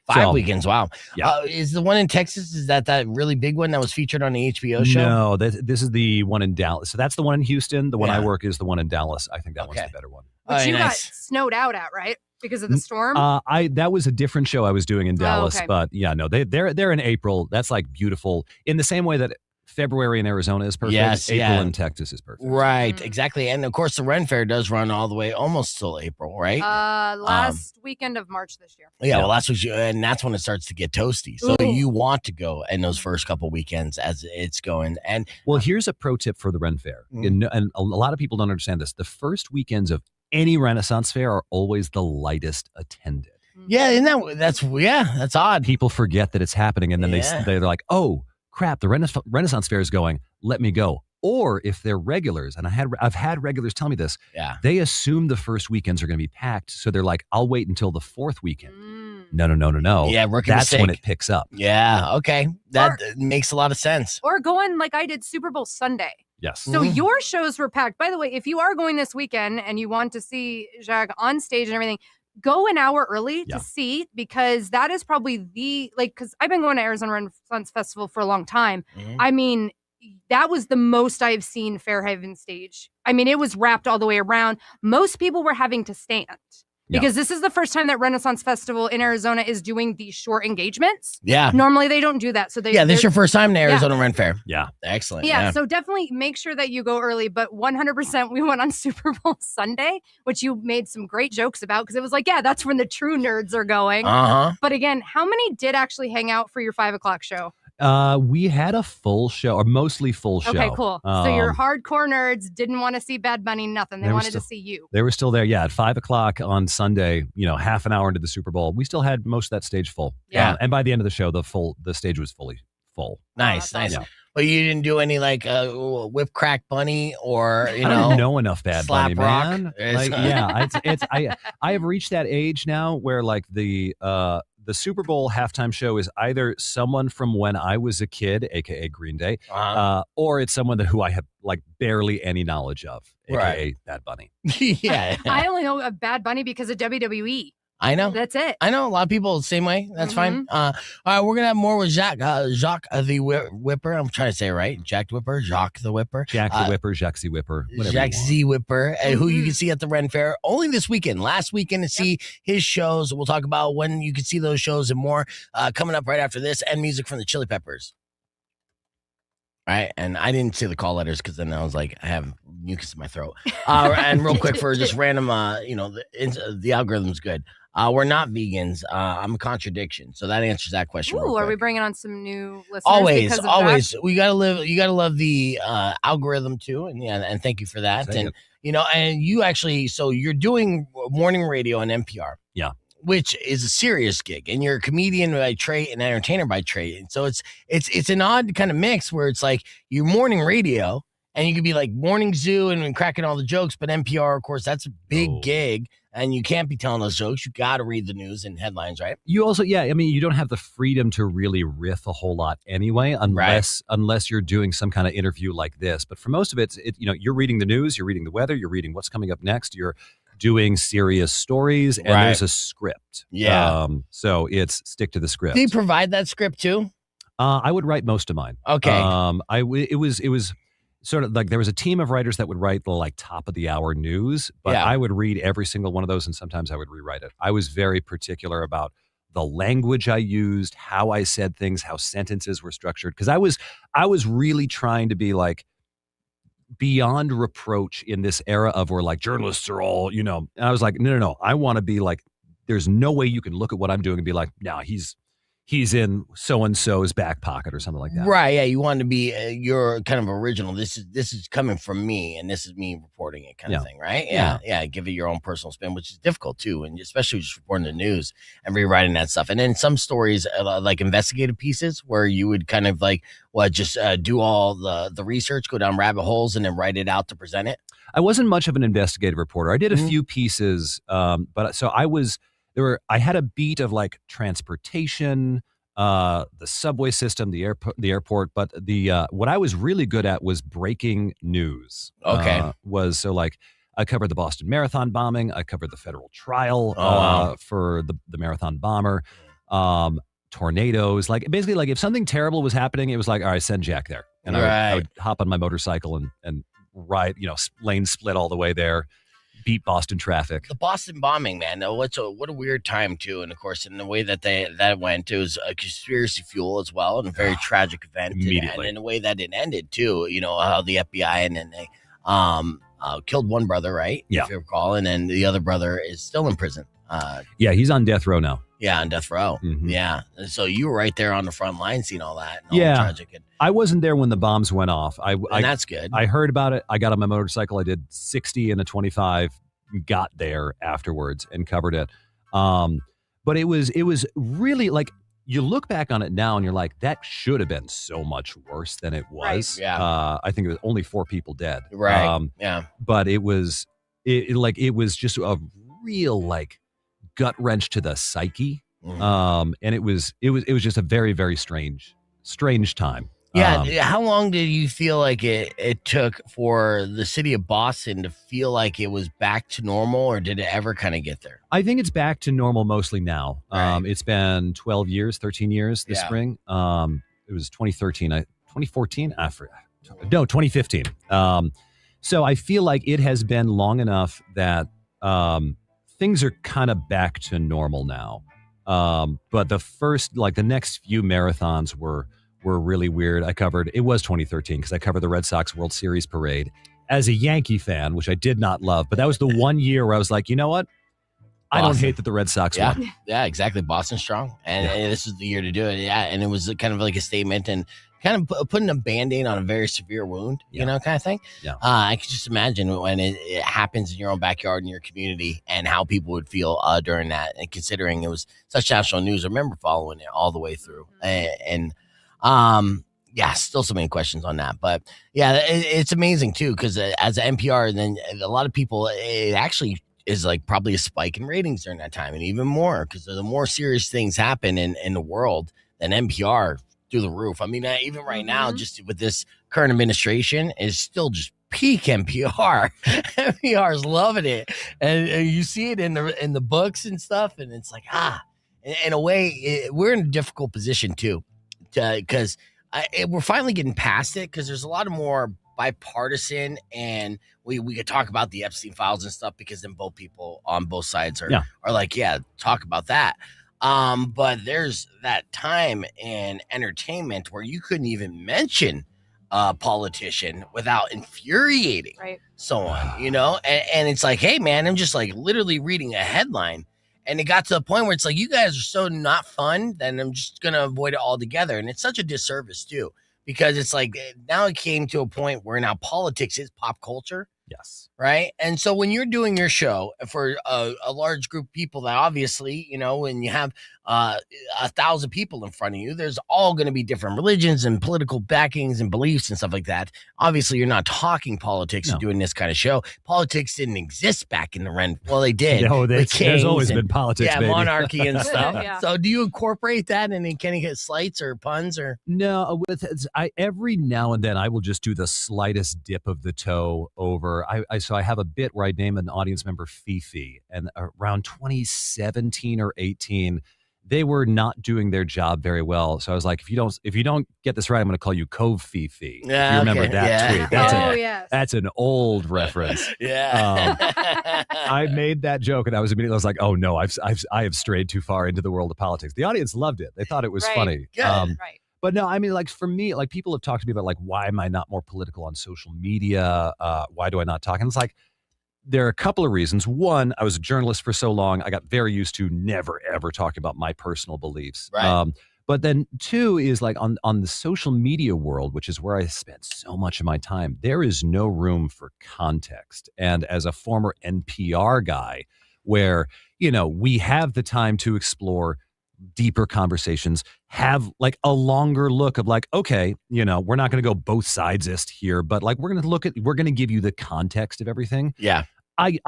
5 so- weekends. Wow. Yeah. Is the one in Texas, is that really big one that was featured on the HBO show? No, this is the one in Dallas. So that's the one in Houston. The one I Yeah. work is the one in Dallas. I think that one's Okay. the better one. Which you got nice. snowed out at, right? Because of the storm? That was a different show I was doing in Dallas, okay. but yeah, no, they're in April. That's like beautiful in the same way that February in Arizona is perfect. Yes, April yeah. in Texas is perfect. Right. Exactly. And of course, the Ren Fair does run all the way almost till April, right? Last weekend of March this year. Yeah, well, that's what and that's when it starts to get toasty. So Ooh. you want to go in those first couple weekends as it's going. And Well, here's a pro tip for the Ren Fair, and a lot of people don't understand this. The first weekends of any Renaissance fair are always the lightest attended. yeah, that's odd. People forget that it's happening, and then Yeah. they're like, "Oh crap, the Renaissance fair is going. Let me go." Or if they're regulars, and I've had regulars tell me this, Yeah. they assume the first weekends are going to be packed, so they're like, "I'll wait until the fourth weekend." No. Yeah, rookie That's when mistake. it picks up. Yeah, okay. That makes a lot of sense. Or going like I did Super Bowl Sunday. Yes. So your shows were packed. By the way, if you are going this weekend and you want to see Jacques on stage and everything, go an hour early Yeah. to see, because that is probably because I've been going to Arizona Renaissance Festival for a long time. Mhm. I mean, that was the most I've seen Fairhaven stage. I mean, it was wrapped all the way around. Most people were having to stand. Because this is the first time that Renaissance Festival in Arizona is doing these short engagements. Yeah. Normally they don't do that. So Yeah, this is your first time in Arizona Ren Fair. Yeah. Excellent. Yeah, so definitely make sure that you go early, but 100% we went on Super Bowl Sunday, which you made some great jokes about, because it was like, yeah, that's when the true nerds are going. Uh-huh. But again, how many did actually hang out for your 5 o'clock show? We had a full show, or mostly full show. Okay, cool. So your Um, hardcore nerds didn't want to see Bad Bunny, nothing. They They were wanted to still- see you. They were still there. Yeah, at 5 o'clock on Sunday, half an hour into the Super Bowl, we still had most of that stage full. Yeah. And by the end of the show, the stage was fully full. Nice, nice. Yeah. But you didn't do any like whip crack bunny or I don't know enough Bad slap Bunny, rock. man. It's- Like, yeah, I have reached that age now where like the Super Bowl halftime show is either someone from when I was a kid, aka Green Day, or it's someone who I have like barely any knowledge of, aka Right. Bad Bunny. Yeah. I only know of Bad Bunny because of WWE. I know. That's it. I know a lot of people the same way. That's fine. All right, we're gonna have more with Jacques. Jacques the Whipper. I'm trying to say it right. Jack the Whipper. Jacques the Whipper. Jack the Whipper, Jacques the Whipper, whatever. Jacques you want. Z Whipper, who you can see at the Ren Fair only this weekend. Last weekend to see his shows. We'll talk about when you can see those shows and more coming up right after this, and music from the Chili Peppers. Right, and I didn't see the call letters because then I was like, I have mucus in my throat. And real quick for just random, the algorithm's good. We're not vegans. I'm a contradiction, so that answers that question. real Ooh, are quick. we bringing on some new listeners? Always, because of always. Jacques? We gotta live. You gotta love the algorithm too, and thank you for that. Thank And and you actually, so you're doing morning radio on NPR. Yeah. Which is a serious gig, and you're a comedian by trade and entertainer by trade. And so it's an odd kind of mix where it's like you're morning radio, and you could be like morning zoo and cracking all the jokes, but NPR, of course, that's a big gig, and you can't be telling those jokes. You got to read the news and headlines, right? You also, you don't have the freedom to really riff a whole lot anyway, unless you're doing some kind of interview like this. But for most of it, you're reading the news, you're reading the weather, you're reading what's coming up next, you're doing serious stories, and there's a script. Yeah. So it's stick to the script. Do you provide that script too? I would write most of mine. Okay. It was sort of like there was a team of writers that would write the like top of the hour news, but I would read every single one of those, and sometimes I would rewrite it. I was very particular about the language I used, how I said things, how sentences were structured, because I was really trying to be like beyond reproach in this era of where like journalists are all, and I was like, no. I want to be like, there's no way you can look at what I'm doing and be like, no, he's in so-and-so's back pocket or something like that. Right, yeah, you want to be your kind of original. This is coming from me, and this is me reporting it kind of thing, right? Yeah, give it your own personal spin, which is difficult too, and especially just reporting the news and rewriting that stuff. And then some stories, like investigative pieces, where you would kind of like, just do all the research, go down rabbit holes, and then write it out to present it? I wasn't much of an investigative reporter. I did a few pieces, but so I had a beat of like transportation, the subway system, the airport, but what I was really good at was breaking news. Okay. I covered the Boston Marathon bombing. I covered the federal trial for the marathon bomber, tornadoes. Like basically, like if something terrible was happening, it was like, all right, send Jack there, and I would hop on my motorcycle and ride, lane split all the way there. Beat Boston traffic. The Boston bombing, man. What a weird time too, and of course, in the way that went, it was a conspiracy fuel as well, and a very tragic event. Immediately, and the way that it ended too. How the FBI and then they killed one brother, right? Yeah, if you recall, and then the other brother is still in prison. He's on death row now. Yeah, on death row. Mm-hmm. Yeah, so you were right there on the front line, seeing all that. And all yeah, the tragic I wasn't there when the bombs went off. And that's good. I heard about it. I got on my motorcycle. I did 60 and a 25. Got there afterwards and covered it. But it was really like, you look back on it now and you're like, that should have been so much worse than it was. Right, yeah. I think it was only 4 people dead. Right. Yeah. But it was just a real like gut wrench to the psyche. And it was just a very, very strange time. Yeah. How long did you feel like it took for the city of Boston to feel like it was back to normal, or did it ever kind of get there? I think it's back to normal mostly now. Right. It's been 13 years this spring. It was 2013. 2014? I forgot. No, 2015. So I feel like it has been long enough that things are kind of back to normal now. But the next few marathons were really weird. It was 2013 because I covered the Red Sox World Series parade as a Yankee fan, which I did not love. But that was the one year where I was like, you know what? I don't hate that the Red Sox won. Yeah, exactly. Boston strong. And this is the year to do it. Yeah, and it was kind of like a statement and kind of putting a Band-Aid on a very severe wound, kind of thing. Yeah. I could just imagine when it happens in your own backyard in your community and how people would feel during that. And considering it was such national news, I remember following it all the way through. Still so many questions on that, but it's amazing too, because as an NPR, then a lot of people, it actually is like probably a spike in ratings during that time, and even more because the more serious things happen in the world, than NPR through the roof. I mean, even right now, just with this current administration, is still just peak NPR. NPR is loving it, and you see it in the books and stuff, and it's like in a way, we're in a difficult position too. Because we're finally getting past it, because there's a lot of more bipartisan, and we could talk about the Epstein files and stuff, because then both people on both sides are like, talk about that. But there's that time in entertainment where you couldn't even mention a politician without infuriating someone, and it's like, hey man, I'm just like literally reading a headline. And it got to the point where it's like, you guys are so not fun, then I'm just going to avoid it altogether. And it's such a disservice, too, because it's like now it came to a point where now politics is pop culture. Yes. Right. And so when you're doing your show for a large group of people that obviously, when you have 1,000 people in front of you, there's all going to be different religions and political backings and beliefs and stuff like that. Obviously, you're not talking politics and doing this kind of show. Politics didn't exist back in the Ren. Well, they did. No, there's always been politics. Yeah, baby. Monarchy and stuff. So do you incorporate that, and then can you get slights or puns or? No, every now and then I will just do the slightest dip of the toe over. So I have a bit where I name an audience member Fifi, and around 2017 or 18, they were not doing their job very well. So I was like, if you don't get this right, I'm going to call you Cove Fifi. Yeah, if you remember that tweet. Yes. That's an old reference. Yeah. I made that joke and I was like, oh no, I have strayed too far into the world of politics. The audience loved it. They thought it was funny. Good. Right. But no, I mean, like for me, like people have talked to me about like, why am I not more political on social media? Why do I not talk? And it's like, there are a couple of reasons. One, I was a journalist for so long. I got very used to never, ever talking about my personal beliefs. Right. But then two is like on the social media world, which is where I spent so much of my time, there is no room for context. And as a former NPR guy, where, we have the time to explore deeper conversations, have like a longer look of like, okay, we're not going to go both sidesist here, but like we're going to give you the context of everything. Yeah. I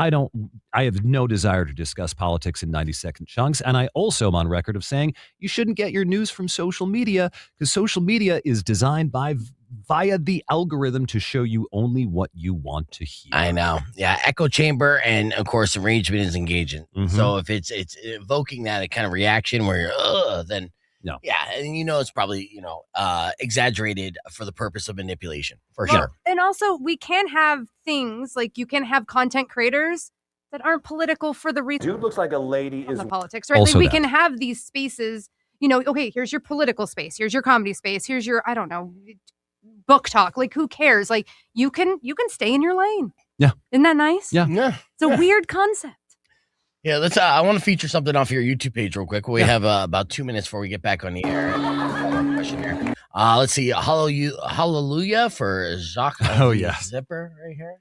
have no desire to discuss politics in 90-second chunks. And I also am on record of saying you shouldn't get your news from social media because social media is designed via the algorithm to show you only what you want to hear. I know. Yeah. Echo chamber and of course arrangement is engaging. Mm-hmm. So if it's evoking that kind of reaction where you're, then no. Yeah. And it's probably, exaggerated for the purpose of manipulation for sure. And also we can have things like you can have content creators that aren't political for the reason. Dude looks like a lady is The politics, right? Also Like we that. can have these spaces, okay, here's your political space. Here's your comedy space. Here's your, I don't know, book talk. Like who cares? Like you can stay in your lane. Yeah. Isn't that nice? Yeah. Yeah. It's a weird concept. Yeah, let's. I want to feature something off your YouTube page real quick. We have about 2 minutes before we get back on the air. Question here. Let's see. Hallelujah for Jacques. Oh yeah. Zipper right here.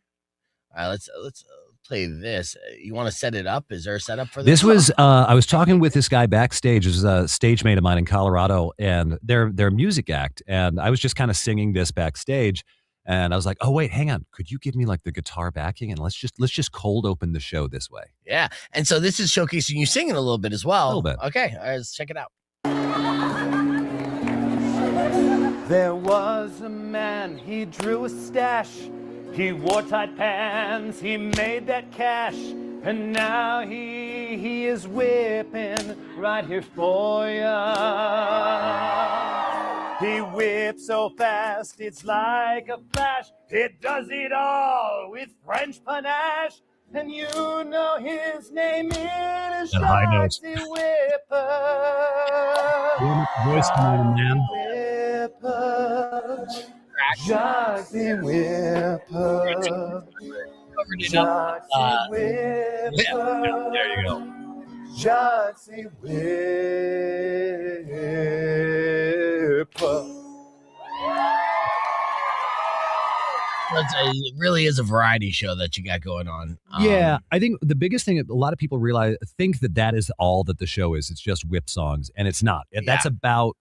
All right, let's play this. You want to set it up? Is there a setup for this? This was I was talking with this guy backstage. It was a stage mate of mine in Colorado, and they're a music act, and I was just kind of singing this backstage. And I was like, oh, wait, hang on. Could you give me like the guitar backing? And let's just cold open the show this way. Yeah. And so this is showcasing you singing a little bit as well. A little bit. Okay. All right, let's check it out. There was a man, he drew a stash. He wore tight pants, he made that cash. And now he is whipping right here for ya. He whips so fast, it's like a flash. It does it all with French panache. And you know his name is Jacques the Whipper. Voice man. Whipper. Jacques the Whipper. Jacques the Whipper. There you go. Jacques the Whipper. It really is a variety show that you got going on. Yeah, I think the biggest thing, a lot of people think that is all that the show is. It's just whip songs, and it's not. That's about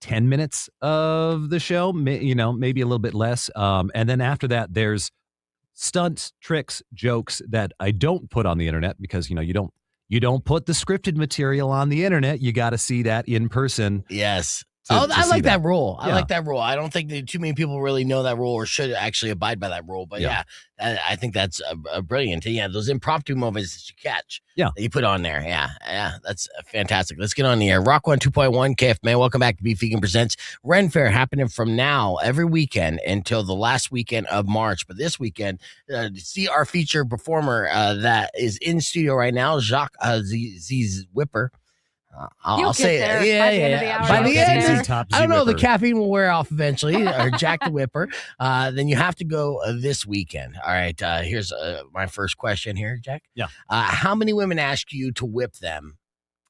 10 minutes of the show, maybe a little bit less. And then after that, there's stunts, tricks, jokes that I don't put on the internet because, you don't put the scripted material on the internet. You got to see that in person. Yes. to I like that that. rule. I Yeah. like that rule. I don't think that too many people really know that rule or should actually abide by that rule. But Yeah. I think that's brilliant. Yeah, those impromptu moments that you catch. Yeah. That you put on there. Yeah, that's fantastic. Let's get on the air. Rock 102.1 KFMA. Welcome back to Beef Vegan Presents. Ren Fair happening from now every weekend until the last weekend of March. But this weekend, to see our featured performer that is in studio right now, Jacques Z Whipper. I'll say get there it. by the end of the hour. By the You'll get end, there. Top I don't know. The Z-Whipper. caffeine will wear off eventually, or Jack the Whipper. Then you have to go this weekend. All right. Here's my first question here, Jack. Yeah. How many women ask you to whip them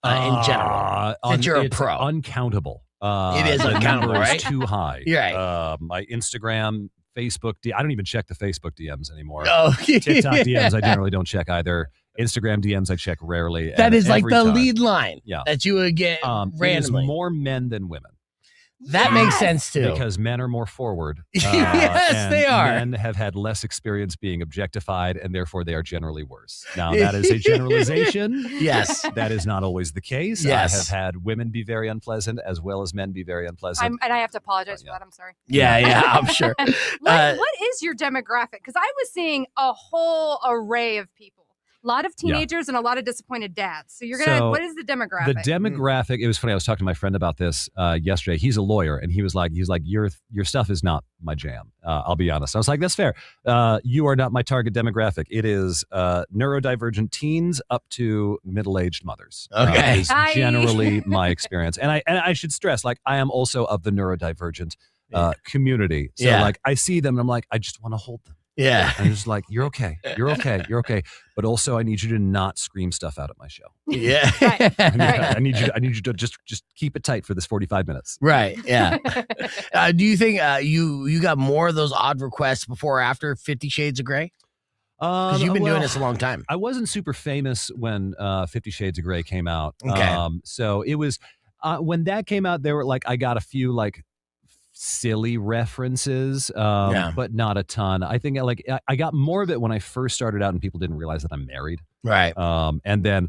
in general? Since you're a it's pro. Uncountable. It is the uncountable, number is right? too high. You're right. My Instagram, Facebook, I don't even check the Facebook DMs anymore. Oh, TikTok DMs, I generally don't check either. Instagram DMs, I check rarely. That and is like every the time. lead line Yeah. that you would get It is randomly. more men than women. That makes sense too. Because men are more forward. Yes, and they are. Men have had less experience being objectified, and therefore they are generally worse. Now, that is a generalization. Yes. That is not always the case. Yes. I have had women be very unpleasant as well as men be very unpleasant. And I have to apologize Yeah. for that. I'm sorry. Yeah, I'm sure. What is your demographic? Because I was seeing a whole array of people. A lot of teenagers and a lot of disappointed dads. So you're gonna. What is the demographic? The demographic. It was funny. I was talking to my friend about this yesterday. He's a lawyer, and he was like, your stuff is not my jam. I'll be honest. I was like, that's fair. You are not my target demographic. It is neurodivergent teens up to middle-aged mothers. Okay, is generally my experience, and I should stress, like, I am also of the neurodivergent community. So like, I see them, and I'm like, I just want to hold them. Yeah. And it's like, you're okay. You're okay. But also I need you to not scream stuff out at my show. Yeah. Right. I need you to just keep it tight for this 45 minutes. Right. Yeah. Do you think you got more of those odd requests before or after 50 Shades of Grey? Because you've been doing this a long time. I wasn't super famous when 50 Shades of Grey came out. Okay. So it was when that came out, there were like, I got a few like silly references, but not a ton. I think like I got more of it when I first started out and people didn't realize that I'm married. Right. And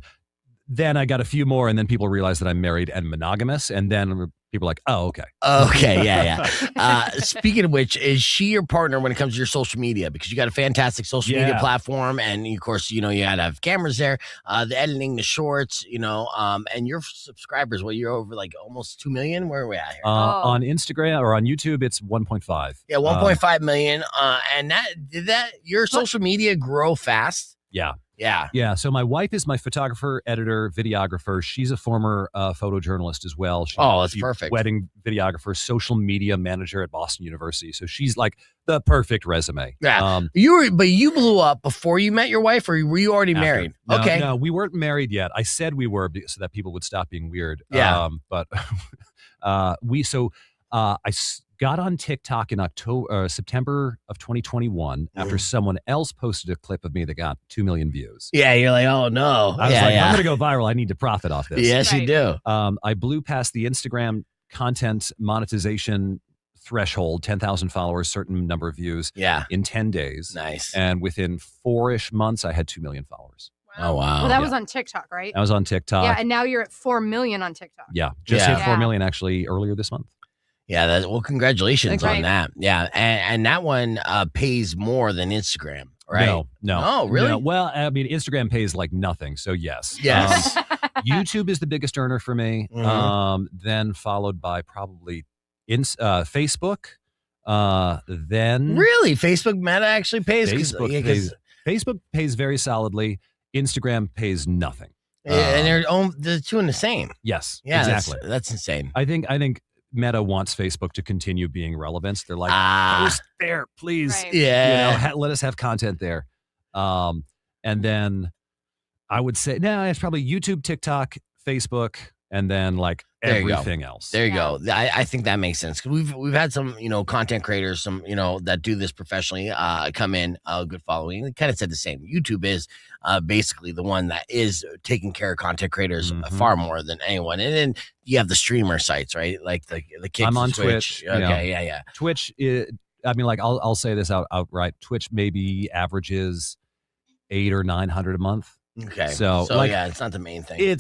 then I got a few more and then people realized that I'm married and monogamous. And then people are like, oh, okay. Okay. Yeah. Speaking of which, is she your partner when it comes to your social media? Because you got a fantastic social media platform. And of course, you got to have cameras there, the editing, the shorts, and your subscribers, you're over like almost 2 million. Where are we at here? On Instagram or on YouTube, it's 1.5. Yeah. 1.5 million. And did your social media grow fast? Yeah. Yeah. So my wife is my photographer, editor, videographer. She's a former photojournalist as well. That's perfect. Wedding videographer, social media manager at Boston University. So she's like the perfect resume. Yeah. You blew up before you met your wife, or were you already married? Okay. No, we weren't married yet. I said we were so that people would stop being weird. Yeah. But I got on TikTok in September of 2021 after someone else posted a clip of me that got 2 million views. Yeah, you're like, oh no. I was like, I'm going to go viral. I need to profit off this. Yes, you do. I blew past the Instagram content monetization threshold, 10,000 followers, certain number of views in 10 days. Nice. And within 4-ish months, I had 2 million followers. Oh, wow. Well, that was on TikTok, right? I was on TikTok. Yeah, and now you're at 4 million on TikTok. Yeah, just hit 4 million actually earlier this month. Yeah, congratulations on that. Yeah, and that one pays more than Instagram, right? No. Oh, really? No. Well, I mean, Instagram pays like nothing, so yes. Yes. YouTube is the biggest earner for me, then followed by probably Facebook, then... Really? Facebook Meta actually pays? Facebook pays very solidly. Instagram pays nothing. And they're doing the same. Yes, yeah, exactly. That's insane. I think Meta wants Facebook to continue being relevant. They're like, post there, please. Right. Yeah. Let us have content there. And then I would say, it's probably YouTube, TikTok, Facebook, and then like everything else. There you go. I think that makes sense. We've had some, content creators, some, that do this professionally, come in, good following. They kind of said the same. YouTube is basically the one that is taking care of content creaters far more than anyone. And then you have the streamer sites, right? Like the kids. I'm on Twitch. Okay, yeah. Twitch, I'll say this outright. Twitch maybe averages 800 or 900 a month. Okay. So it's not the main thing.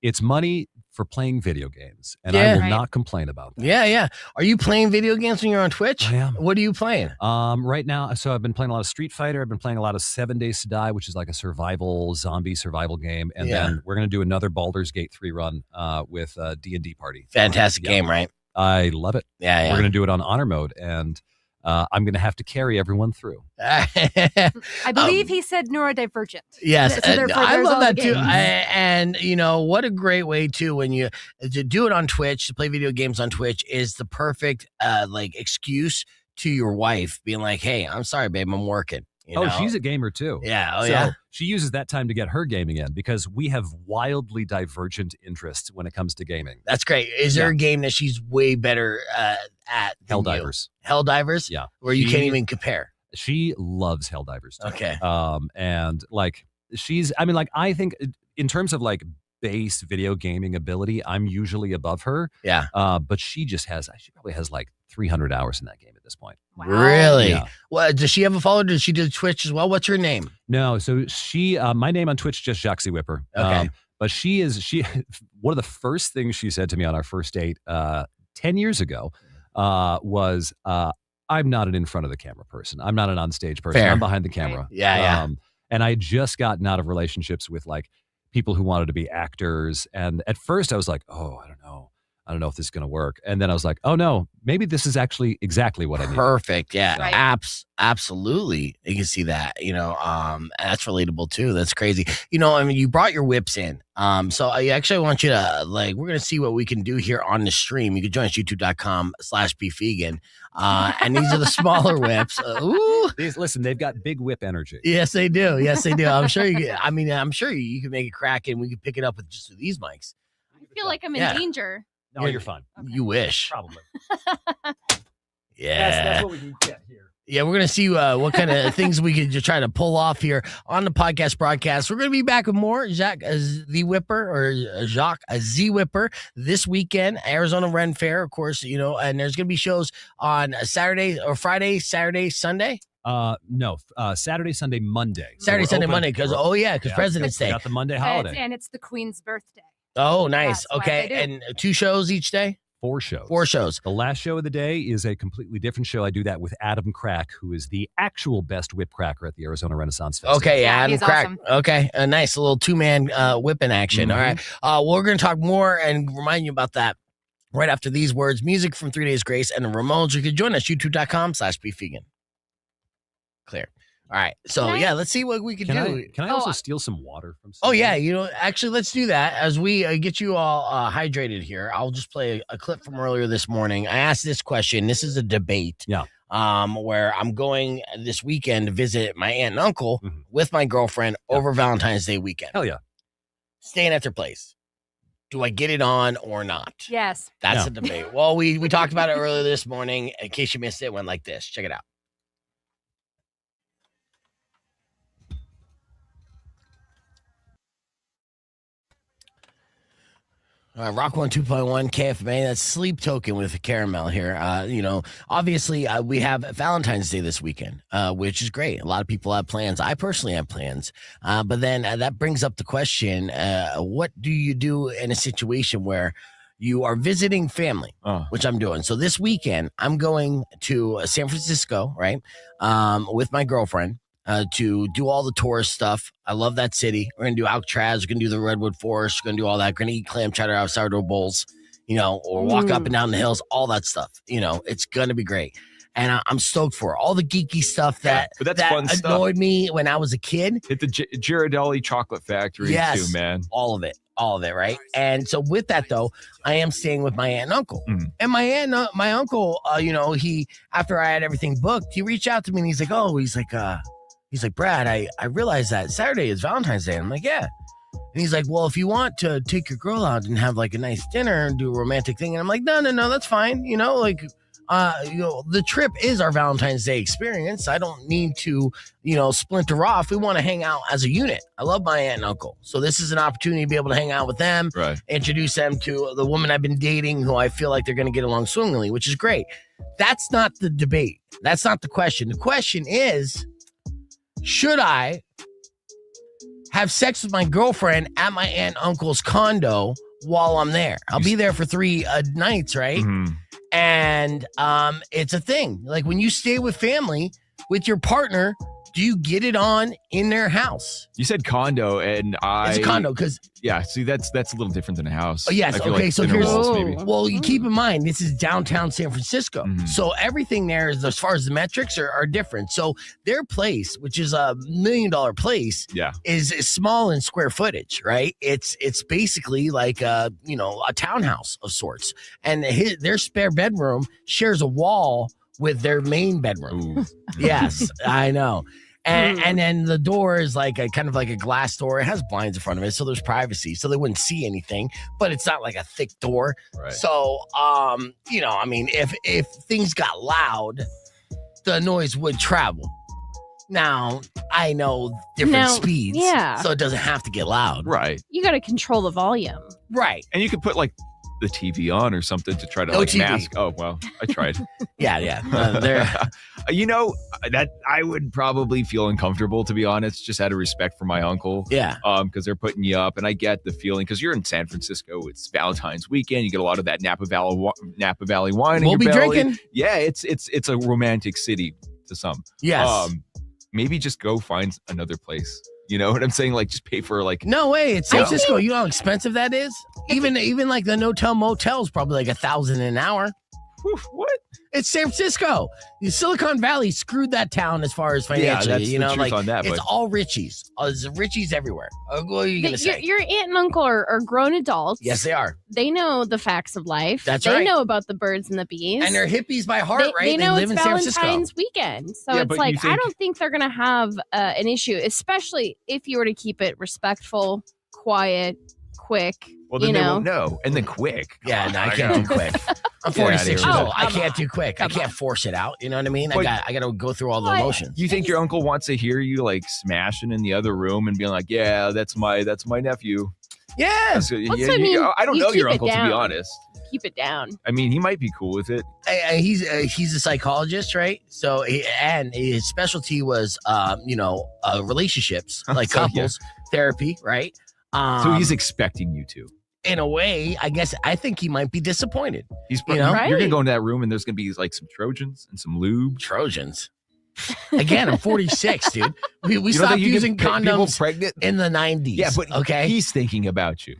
It's money for playing video games, and I will not complain about that. Yeah. Are you playing video games when you're on Twitch? I am. What are you playing? Right now, so I've been playing a lot of Street Fighter. I've been playing a lot of 7 Days to Die, which is like a zombie survival game, and then we're gonna do another Baldur's Gate 3 run with D&D party. Fantastic game, right? I love it. Yeah. We're gonna do it on honor mode, and I'm gonna have to carry everyone through. I believe he said neurodivergent. Yes, I love that too. And what a great way too when you to do it on Twitch, to play video games on Twitch is the perfect excuse to your wife being like, "Hey, I'm sorry, babe, I'm working." She's a gamer too. Yeah. So she uses that time to get her gaming in because we have wildly divergent interests when it comes to gaming. That's great. Is there a game that she's way better at? Helldivers. Helldivers? Yeah. Where you can't even compare. She loves Helldivers too. Okay. And like I think in terms of like base video gaming ability, I'm usually above her. Yeah. But she probably has like 300 hours in that game at this point. Wow. Really? Yeah. Well, does she have a follower? Does she do Twitch as well? What's her name? No, so she, my name on Twitch, just Jacques Whipper. Okay. But she one of the first things she said to me on our first date 10 years ago was, I'm not an in front of the camera person. I'm not an on stage person. Fair. I'm behind the camera. Yeah. And I had just gotten out of relationships with like people who wanted to be actors. And at first I was like, oh, I don't know. I don't know if this is going to work. And then I was like, oh no, maybe this is actually exactly what I need. Perfect. Yeah. Right. Absolutely. You can see that, that's relatable too. That's crazy. I mean, you brought your whips in. So I actually want you to we're going to see what we can do here on the stream. You can join us youtube.com/beefvegan. And these are the smaller whips. Ooh. Listen, they've got big whip energy. Yes, they do. I'm sure I'm sure you can make it crack and we can pick it up with just these mics. I feel like I'm in danger. No, you're fine. You wish. Probably. Yeah. That's what we can get here. Yeah, we're going to see what kind of things we can just try to pull off here on the podcast broadcast. We're going to be back with more Jacques the Whipper or Jacques Z Whipper this weekend, Arizona Ren Fair, of course, and there's going to be shows on Saturday or Friday, Saturday, Sunday. No, Saturday, Sunday, Monday. Saturday, Sunday, Monday, because President's Day. Got the Monday holiday. And it's the Queen's birthday. Oh, nice. That's okay. And 2 shows each day? 4 shows. 4 shows. The last show of the day is a completely different show. I do that with Adam Crack, who is the actual best whip cracker at the Arizona Renaissance Festival. Okay, Yeah, Adam he's Crack. awesome. Okay, a nice little 2-man whipping action. All right. We're going to talk more and remind you about that right after these words. Music from 3 Days Grace and the Ramones. You can join us, youtube.com/beefvegan. Clear. All right. So, let's see what we can do. Can I also steal some water from Oh, yeah. Actually, let's do that. As we get you all hydrated here, I'll just play a clip from earlier this morning. I asked this question. This is a debate. Yeah. Where I'm going this weekend to visit my aunt and uncle with my girlfriend over Valentine's Day weekend. Hell yeah. Staying at their place. Do I get it on or not? Yes. That's a debate. Well, we talked about it earlier this morning. In case you missed it, it went like this. Check it out. Rock 102.1 KFMA. That's Sleep Token with a caramel here. Obviously we have Valentine's Day this weekend, which is great. A lot of people have plans. I personally have plans. But then that brings up the question, what do you do in a situation where you are visiting family, which I'm doing? So this weekend, I'm going to San Francisco, right, with my girlfriend. To do all the tourist stuff. I love that city. We're going to do Alcatraz. We're going to do the Redwood Forest. We're going to do all that. We're going to eat clam chowder out of sourdough bowls, or walk up and down the hills, all that stuff. It's going to be great. And I'm stoked for it. All the geeky stuff that fun annoyed me when I was a kid. Hit the Ghirardelli Chocolate Factory too, man. All of it, right? And so with that, though, I am staying with my aunt and uncle. And my uncle, he, after I had everything booked, he reached out to me and he's like, Brad, I realized that Saturday is Valentine's Day. And I'm like, yeah. And he's like, well, if you want to take your girl out and have like a nice dinner and do a romantic thing. And I'm like, no, that's fine. The trip is our Valentine's Day experience. I don't need to, splinter off. We want to hang out as a unit. I love my aunt and uncle. So this is an opportunity to be able to hang out with them, introduce them to the woman I've been dating who I feel like they're going to get along swimmingly, which is great. That's not the debate. That's not the question. The question is, should I have sex with my girlfriend at my aunt and uncle's condo while I'm there? I'll be there for 3 nights, right? And it's a thing. Like when you stay with family, with your partner, do you get it on in their house? You said condo, and it's a condo because see that's a little different than a house. Oh, yes. Okay. Like so here's maybe. Well, you keep in mind this is downtown San Francisco, so everything there is, as far as the metrics are different. So their place, which is $1 million place, is small in square footage, right? It's basically like a townhouse of sorts, and their spare bedroom shares a wall with their main bedroom. Yes, I know. And then the door is like a kind of like a glass door. It has blinds in front of it, so there's privacy, so they wouldn't see anything. But it's not like a thick door. Right. So, if things got loud, the noise would travel. Now, I know different speeds, so it doesn't have to get loud. Right. You got to control the volume. Right. And you could put like the TV on or something to try to mask. Oh, well, I tried. Yeah. That I would probably feel uncomfortable, to be honest, just out of respect for my uncle. Yeah. Because they're putting you up, and I get the feeling because you're in San Francisco. It's Valentine's weekend. You get a lot of that Napa Valley wine. We'll in be your belly. drinking. Yeah, it's a romantic city to some. Yes. maybe just go find another place. You know what I'm saying? Like, just pay for like. No way. It's San Francisco. You know how expensive that is? Even like the no-tell motel is probably like $1,000 an hour. What? It's San Francisco. The Silicon Valley screwed that town as far as financially. Yeah, that's you know, the truth like on that, it's but... all Richies. It's Richies everywhere. What are you gonna say? Your aunt and uncle are grown adults. Yes, they are. They know the facts of life. That's right. They know about the birds and the bees. And they're hippies by heart, right? They know live it's in San Francisco. Valentine's weekend. So it's like, I don't think they're going to have an issue, especially if you were to keep it respectful, quiet, quick. Well, then they won't know. And then quick. Yeah, no, I can't do quick. I'm 46 years old. I can't do quick. I can't force it out. You know what I mean? I got to go through all the emotions. You think your uncle wants to hear you like smashing in the other room and being like, "Yeah, that's my nephew." Yeah. I don't know your uncle, to be honest. Keep it down. I mean, he might be cool with it. He's a psychologist, right? So and his specialty was relationships, like couples therapy, right? So he's expecting you to. In a way, I think he might be disappointed. He's you're gonna go into that room and there's gonna be like some Trojans and some lube. Trojans. Again, I'm 46, dude. We stopped using condoms pregnant in the 90s. Yeah, but okay, he's thinking about you.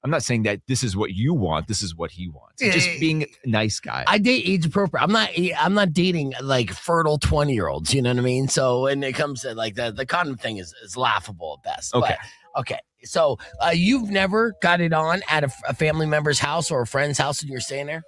I'm not saying that this is what you want. This is what he wants. Just being a nice guy. I date age appropriate. I'm not dating like fertile 20-year-olds. You know what I mean? So when it comes to like the condom thing is laughable at best. Okay. But, okay. So you've never got it on at a family member's house or a friend's house and you're staying there?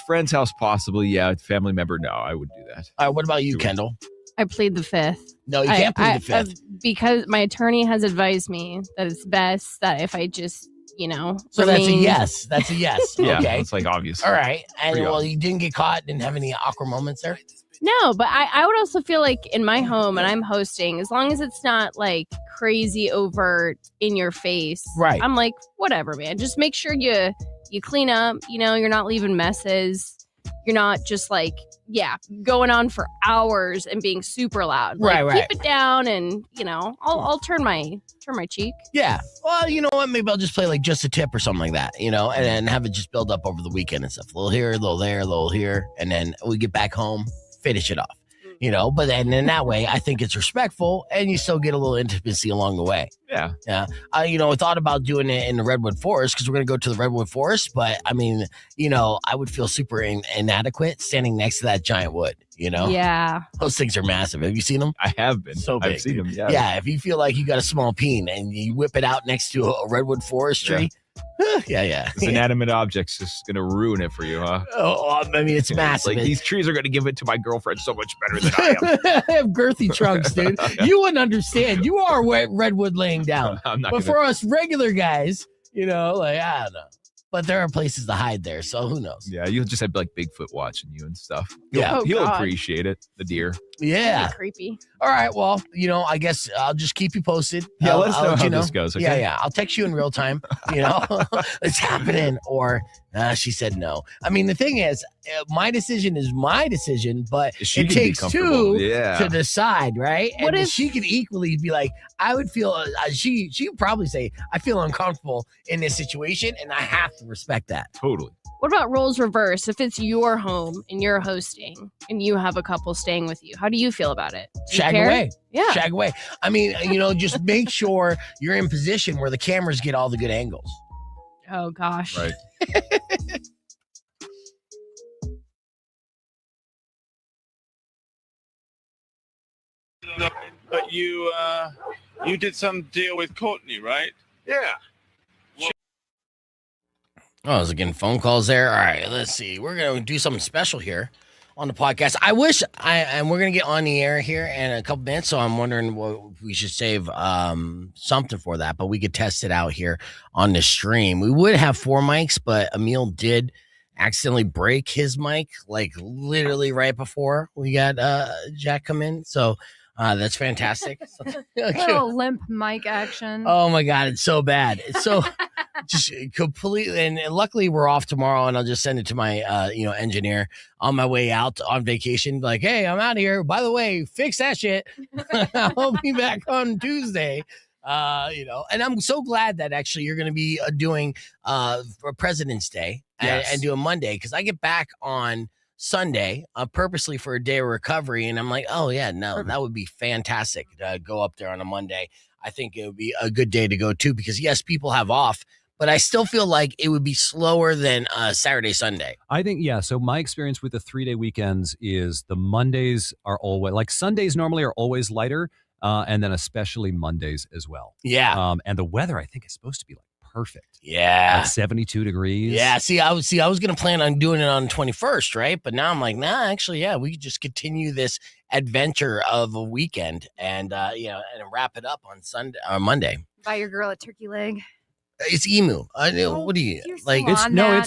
Friend's house possibly. Yeah. Family member. No, I would do that. What about you, Kendall? I plead the fifth. No, you can't plead the fifth. Because my attorney has advised me that it's best that if I just, So that's a yes. That's a yes. Yeah, okay. it's like obvious. All right. And you didn't get caught, didn't have any awkward moments there? No, but I would also feel like in my home and I'm hosting, as long as it's not like crazy overt in your face. Right. I'm like, whatever, man. Just make sure you clean up, you're not leaving messes. You're not just like, going on for hours and being super loud. Like, right. Keep it down and, I'll turn my cheek. Yeah. Well, you know what? Maybe I'll just play like just a tip or something like that, and have it just build up over the weekend and stuff. A little here, a little there, a little here. And then we get back home, finish it off, but then in that way, I think it's respectful and you still get a little intimacy along the way. Yeah. Yeah. I thought about doing it in the Redwood Forest because we're going to go to the Redwood Forest. But I mean, I would feel super inadequate standing next to that giant wood, Yeah. Those things are massive. Have you seen them? I have been. So big. I've seen them. Yeah. Yeah. If you feel like you got a small peen and you whip it out next to a Redwood Forest tree. Yeah. This inanimate object's just going to ruin it for you, huh? Oh, I mean, it's massive. Like these trees are going to give it to my girlfriend so much better than I am. I have girthy trunks, dude. You wouldn't understand. You are redwood laying down. I'm not but for us regular guys, I don't know. But there are places to hide there, so who knows? Yeah, you'll just have like Bigfoot watching you and stuff. Yeah. He'll appreciate it, the deer. Yeah. Creepy. All right, well, I guess I'll just keep you posted. Yeah, let us know how this goes, okay? Yeah. I'll text you in real time, it's happening. Or she said no. I mean, the thing is, my decision is my decision, but it takes two to decide, right? What and if she could equally be like, I would feel, she would probably say, I feel uncomfortable in this situation, and I have to respect that. Totally. What about roles reverse? If it's your home and you're hosting and you have a couple staying with you, how do you feel about it? Shag away. Yeah. Shag away. I mean, just make sure you're in position where the cameras get all the good angles. Oh, gosh. Right. But you did some deal with Courtney, right? Yeah. Oh, I was getting phone calls there. All right, let's see. We're going to do something special here on the podcast. I wish and we're going to get on the air here in a couple minutes, so I'm wondering what we should save something for that, but we could test it out here on the stream. We would have 4 mics, but Emil did accidentally break his mic, like literally right before we got Jack come in. So that's fantastic. Little limp mic action. Oh my God, it's so bad. It's so just completely. And luckily, we're off tomorrow, and I'll just send it to my engineer on my way out on vacation. Like, hey, I'm out of here. By the way, fix that shit. I'll be back on Tuesday. And I'm so glad that actually you're going to be doing for President's Day and doing Monday, because I get back on Sunday, purposely for a day of recovery. And I'm like, oh yeah, no, that would be fantastic to go up there on a Monday. I think it would be a good day to go too, because yes, people have off, but I still feel like it would be slower than Saturday, Sunday. I think, yeah. So my experience with the 3-day weekends is the Mondays are always, like Sundays normally are always lighter, and then especially Mondays as well. Yeah. And the weather, I think, is supposed to be like perfect. Yeah. Like 72 degrees. Yeah. I was going to plan on doing it on the 21st, right? But now I'm like, nah, actually, yeah, we could just continue this adventure of a weekend and, and wrap it up on Sunday or Monday. Buy your girl a turkey leg. It's emu. What do you like?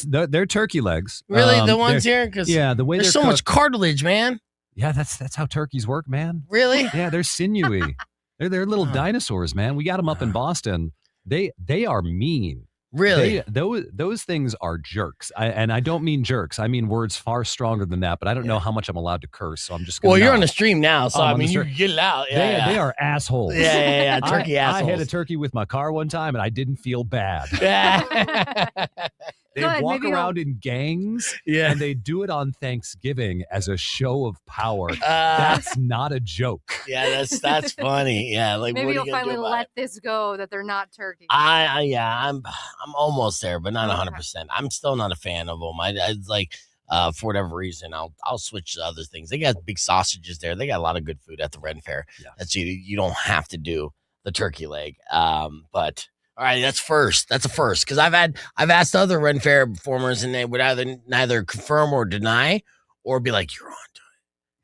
They're turkey legs. Really, the ones here? Because the way there's so much cartilage, man. Yeah, that's how turkeys work, man. Really? Yeah, they're sinewy. they're little dinosaurs, man. We got them up in Boston. They are mean. Really? Those things are jerks. And I don't mean jerks. I mean words far stronger than that, but I don't know how much I'm allowed to curse, so I'm just going to. Well, you're on the stream now, so I mean, you can get it out. Yeah, they are assholes. Yeah. Turkey assholes. I hit a turkey with my car one time, and I didn't feel bad. They walk around in gangs, and they do it on Thanksgiving as a show of power. That's not a joke. Yeah, that's funny. Yeah, like maybe you'll finally let this go that they're not turkey. I'm almost there, but not 100%. I'm still not a fan of them. I like for whatever reason, I'll switch to other things. They got big sausages there. They got a lot of good food at the Ren Fair. Yeah. That's you don't have to do the turkey leg, but. All right, that's first. That's a first because I've asked other Ren Fair performers and they would neither confirm or deny, or be like, "You're on to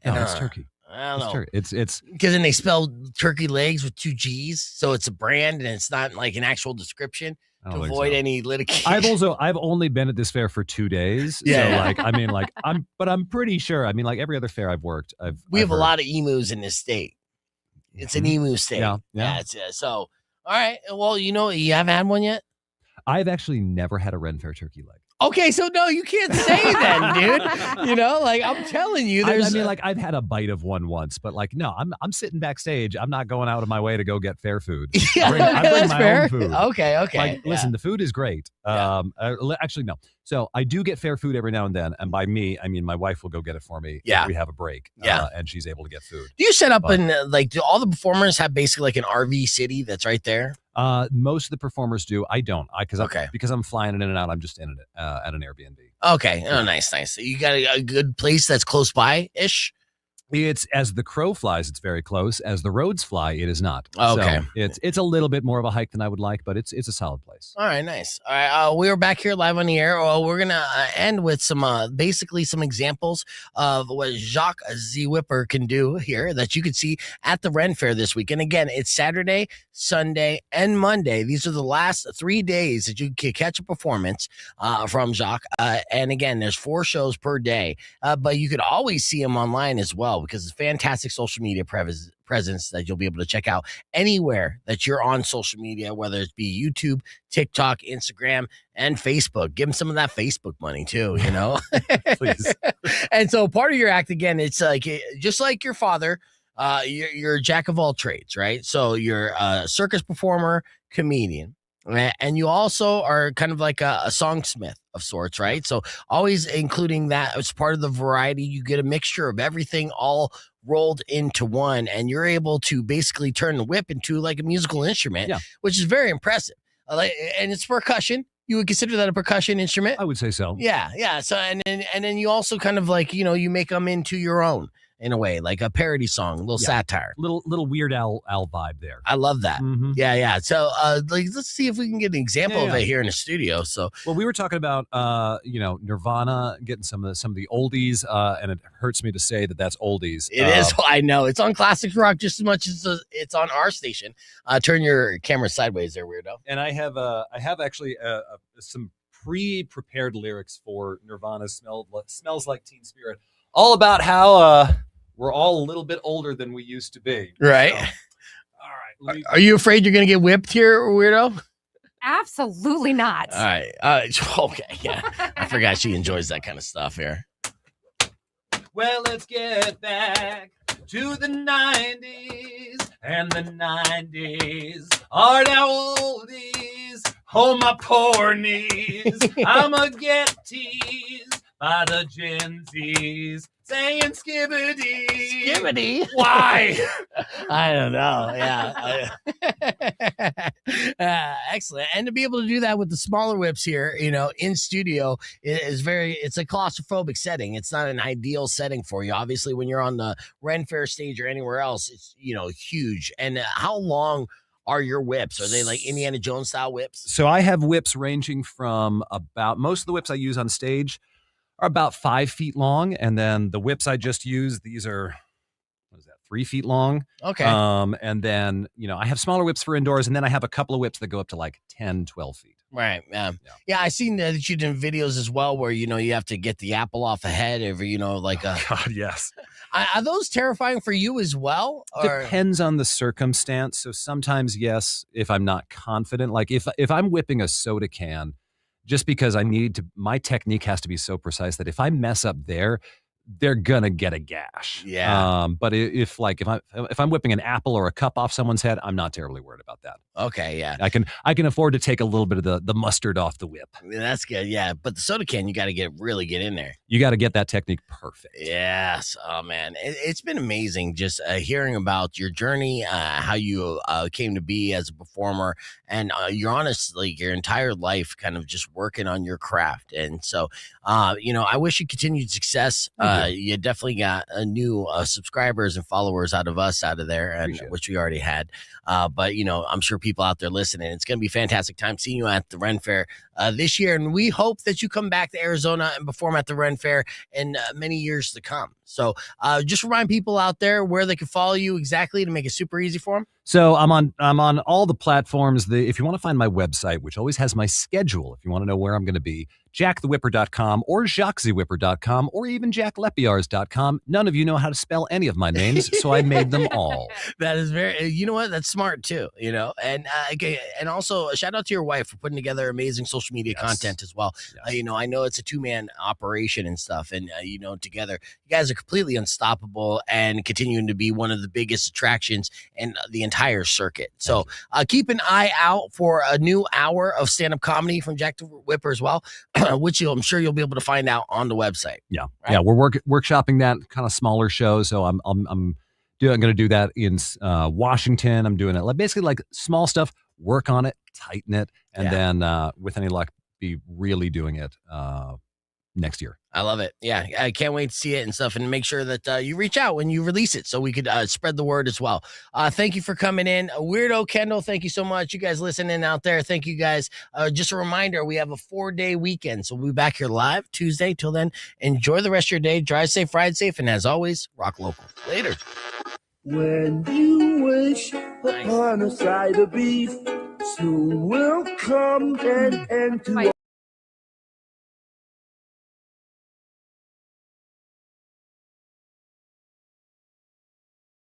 it." No, it's turkey. I don't know. It's because then they spell turkey legs with 2 G's, so it's a brand and it's not like an actual description to avoid any litigation. I've only been at this fair for 2 days, yeah. So I'm pretty sure. I mean, like every other fair I've worked, we have a lot of emus in this state. It's an emu state. Yeah. So. All right. Well, you haven't had one yet? I've actually never had a Ren Fair turkey leg. Okay, so no, you can't say that, dude. I'm telling you, I've had a bite of one once, but no, I'm sitting backstage. I'm not going out of my way to go get fair food. Yeah, I bring my fair. own food. Okay. Listen, the food is great. Actually, no. So I do get fair food every now and then, and by me, I mean my wife will go get it for me. Yeah, if we have a break. And she's able to get food. Do you set up do all the performers have basically like an RV city that's right there? Most of the performers do. I don't. Because I'm flying in and out. I'm just in it at an Airbnb. Okay. Oh, nice. So you got a good place that's close by ish. It's as the crow flies, it's very close. As the roads fly, it is not. Okay. So it's a little bit more of a hike than I would like, but it's a solid place. All right, nice. All right, we are back here live on the air. We're gonna end with some basically some examples of what Jacques Z Whipper can do here that you can see at the Ren Fair this week. And again, it's Saturday, Sunday, and Monday. These are the last 3 days that you can catch a performance from Jacques. And again, there's 4 shows per day, but you could always see him online as well, because it's fantastic social media presence that you'll be able to check out anywhere that you're on social media, whether it be YouTube, TikTok, Instagram, and Facebook. Give him some of that Facebook money too, Please. And so part of your act, again, it's like just like your father, you're a jack of all trades, right? So you're a circus performer, comedian, and you also are kind of like a songsmith of sorts, right? So always including that as part of the variety. You get a mixture of everything all rolled into one, and you're able to basically turn the whip into like a musical instrument, which is very impressive. And it's percussion. You would consider that a percussion instrument? I would say so. Yeah. So and then you also kind of like you make them into your own. In a way, like a parody song, a little satire, little Weird Al vibe there. I love that. Mm-hmm. Yeah. So, let's see if we can get an example of it here in the studio. So, well, we were talking about, Nirvana, getting some of the oldies, and it hurts me to say that that's oldies. It is. I know it's on Classic Rock just as much as it's on our station. Turn your camera sideways, there, weirdo. And I have actually some pre-prepared lyrics for Nirvana's "Smells Like Teen Spirit." All about how we're all a little bit older than we used to be. Right. So, all right. Are you afraid you're going to get whipped here, weirdo? Absolutely not. All right. Okay. Yeah. I forgot she enjoys that kind of stuff here. Well, let's get back to the 90s. And the 90s are now oldies. Oh, my poor knees. I'ma get teased by the Gen Zs saying skibbity. Skibbity? Why? I don't know. Yeah. Excellent. And to be able to do that with the smaller whips here, in studio is it's a claustrophobic setting. It's not an ideal setting for you. Obviously, when you're on the Ren Fair stage or anywhere else, it's, huge. And how long are your whips? Are they like Indiana Jones style whips? So I have whips ranging from most of the whips I use on stage are about 5 feet long. And then the whips I just used, these are, 3 feet long. Okay. And then, I have smaller whips for indoors, and then I have a couple of whips that go up to like 10, 12 feet. Right. Yeah. I seen that you did videos as well where, you have to get the apple off the head or, God, yes. Are those terrifying for you as well? Or? Depends on the circumstance. So sometimes, yes, if I'm not confident, like if I'm whipping a soda can, just because my technique has to be so precise that if I mess up there, they're gonna get a gash. Yeah. But if I'm whipping an apple or a cup off someone's head, I'm not terribly worried about that. Okay, yeah. I can afford to take a little bit of the mustard off the whip. That's good, yeah. But the soda can, you got to really get in there. You got to get that technique perfect. Yes. Oh, man. It's been amazing just hearing about your journey, how you came to be as a performer, and your entire life kind of just working on your craft. And so, I wish you continued success. You definitely got new subscribers and followers out of there, and which we already had. But, I'm sure people out there listening, it's going to be a fantastic time seeing you at the Ren Fair this year. And we hope that you come back to Arizona and perform at the Ren Fair in many years to come. So just remind people out there where they can follow you exactly to make it super easy for them. So I'm on all the platforms. If you want to find my website, which always has my schedule, if you want to know where I'm going to be, jackthewhipper.com or jacquesthewhipper.com or even jacklepiars.com. None of you know how to spell any of my names, so I made them all. That is you know what? That's smart too, and also a shout out to your wife for putting together amazing social media content as well. Yes. I know it's a 2-man operation and stuff, and together you guys are completely unstoppable and continuing to be one of the biggest attractions in the entire circuit. So keep an eye out for a new hour of stand-up comedy from Jack the Whipper as well, which I'm sure you'll be able to find out on the website. Yeah, right? Yeah, we're workshopping that kind of smaller show. So I'm going to do that in Washington. I'm doing it basically like small stuff. Work on it, tighten it, and then with any luck, be really doing it next year. I love it. Yeah, I can't wait to see it and stuff, and make sure that you reach out when you release it so we could spread the word as well. Thank you for coming in. Weirdo, Kendall, thank you so much. You guys listening out there, thank you guys. Just a reminder, we have a 4-day weekend, so we'll be back here live Tuesday. Till then, enjoy the rest of your day. Drive safe, ride safe, and as always, rock local. Later. When you wish upon a side of beef, soon will come an end to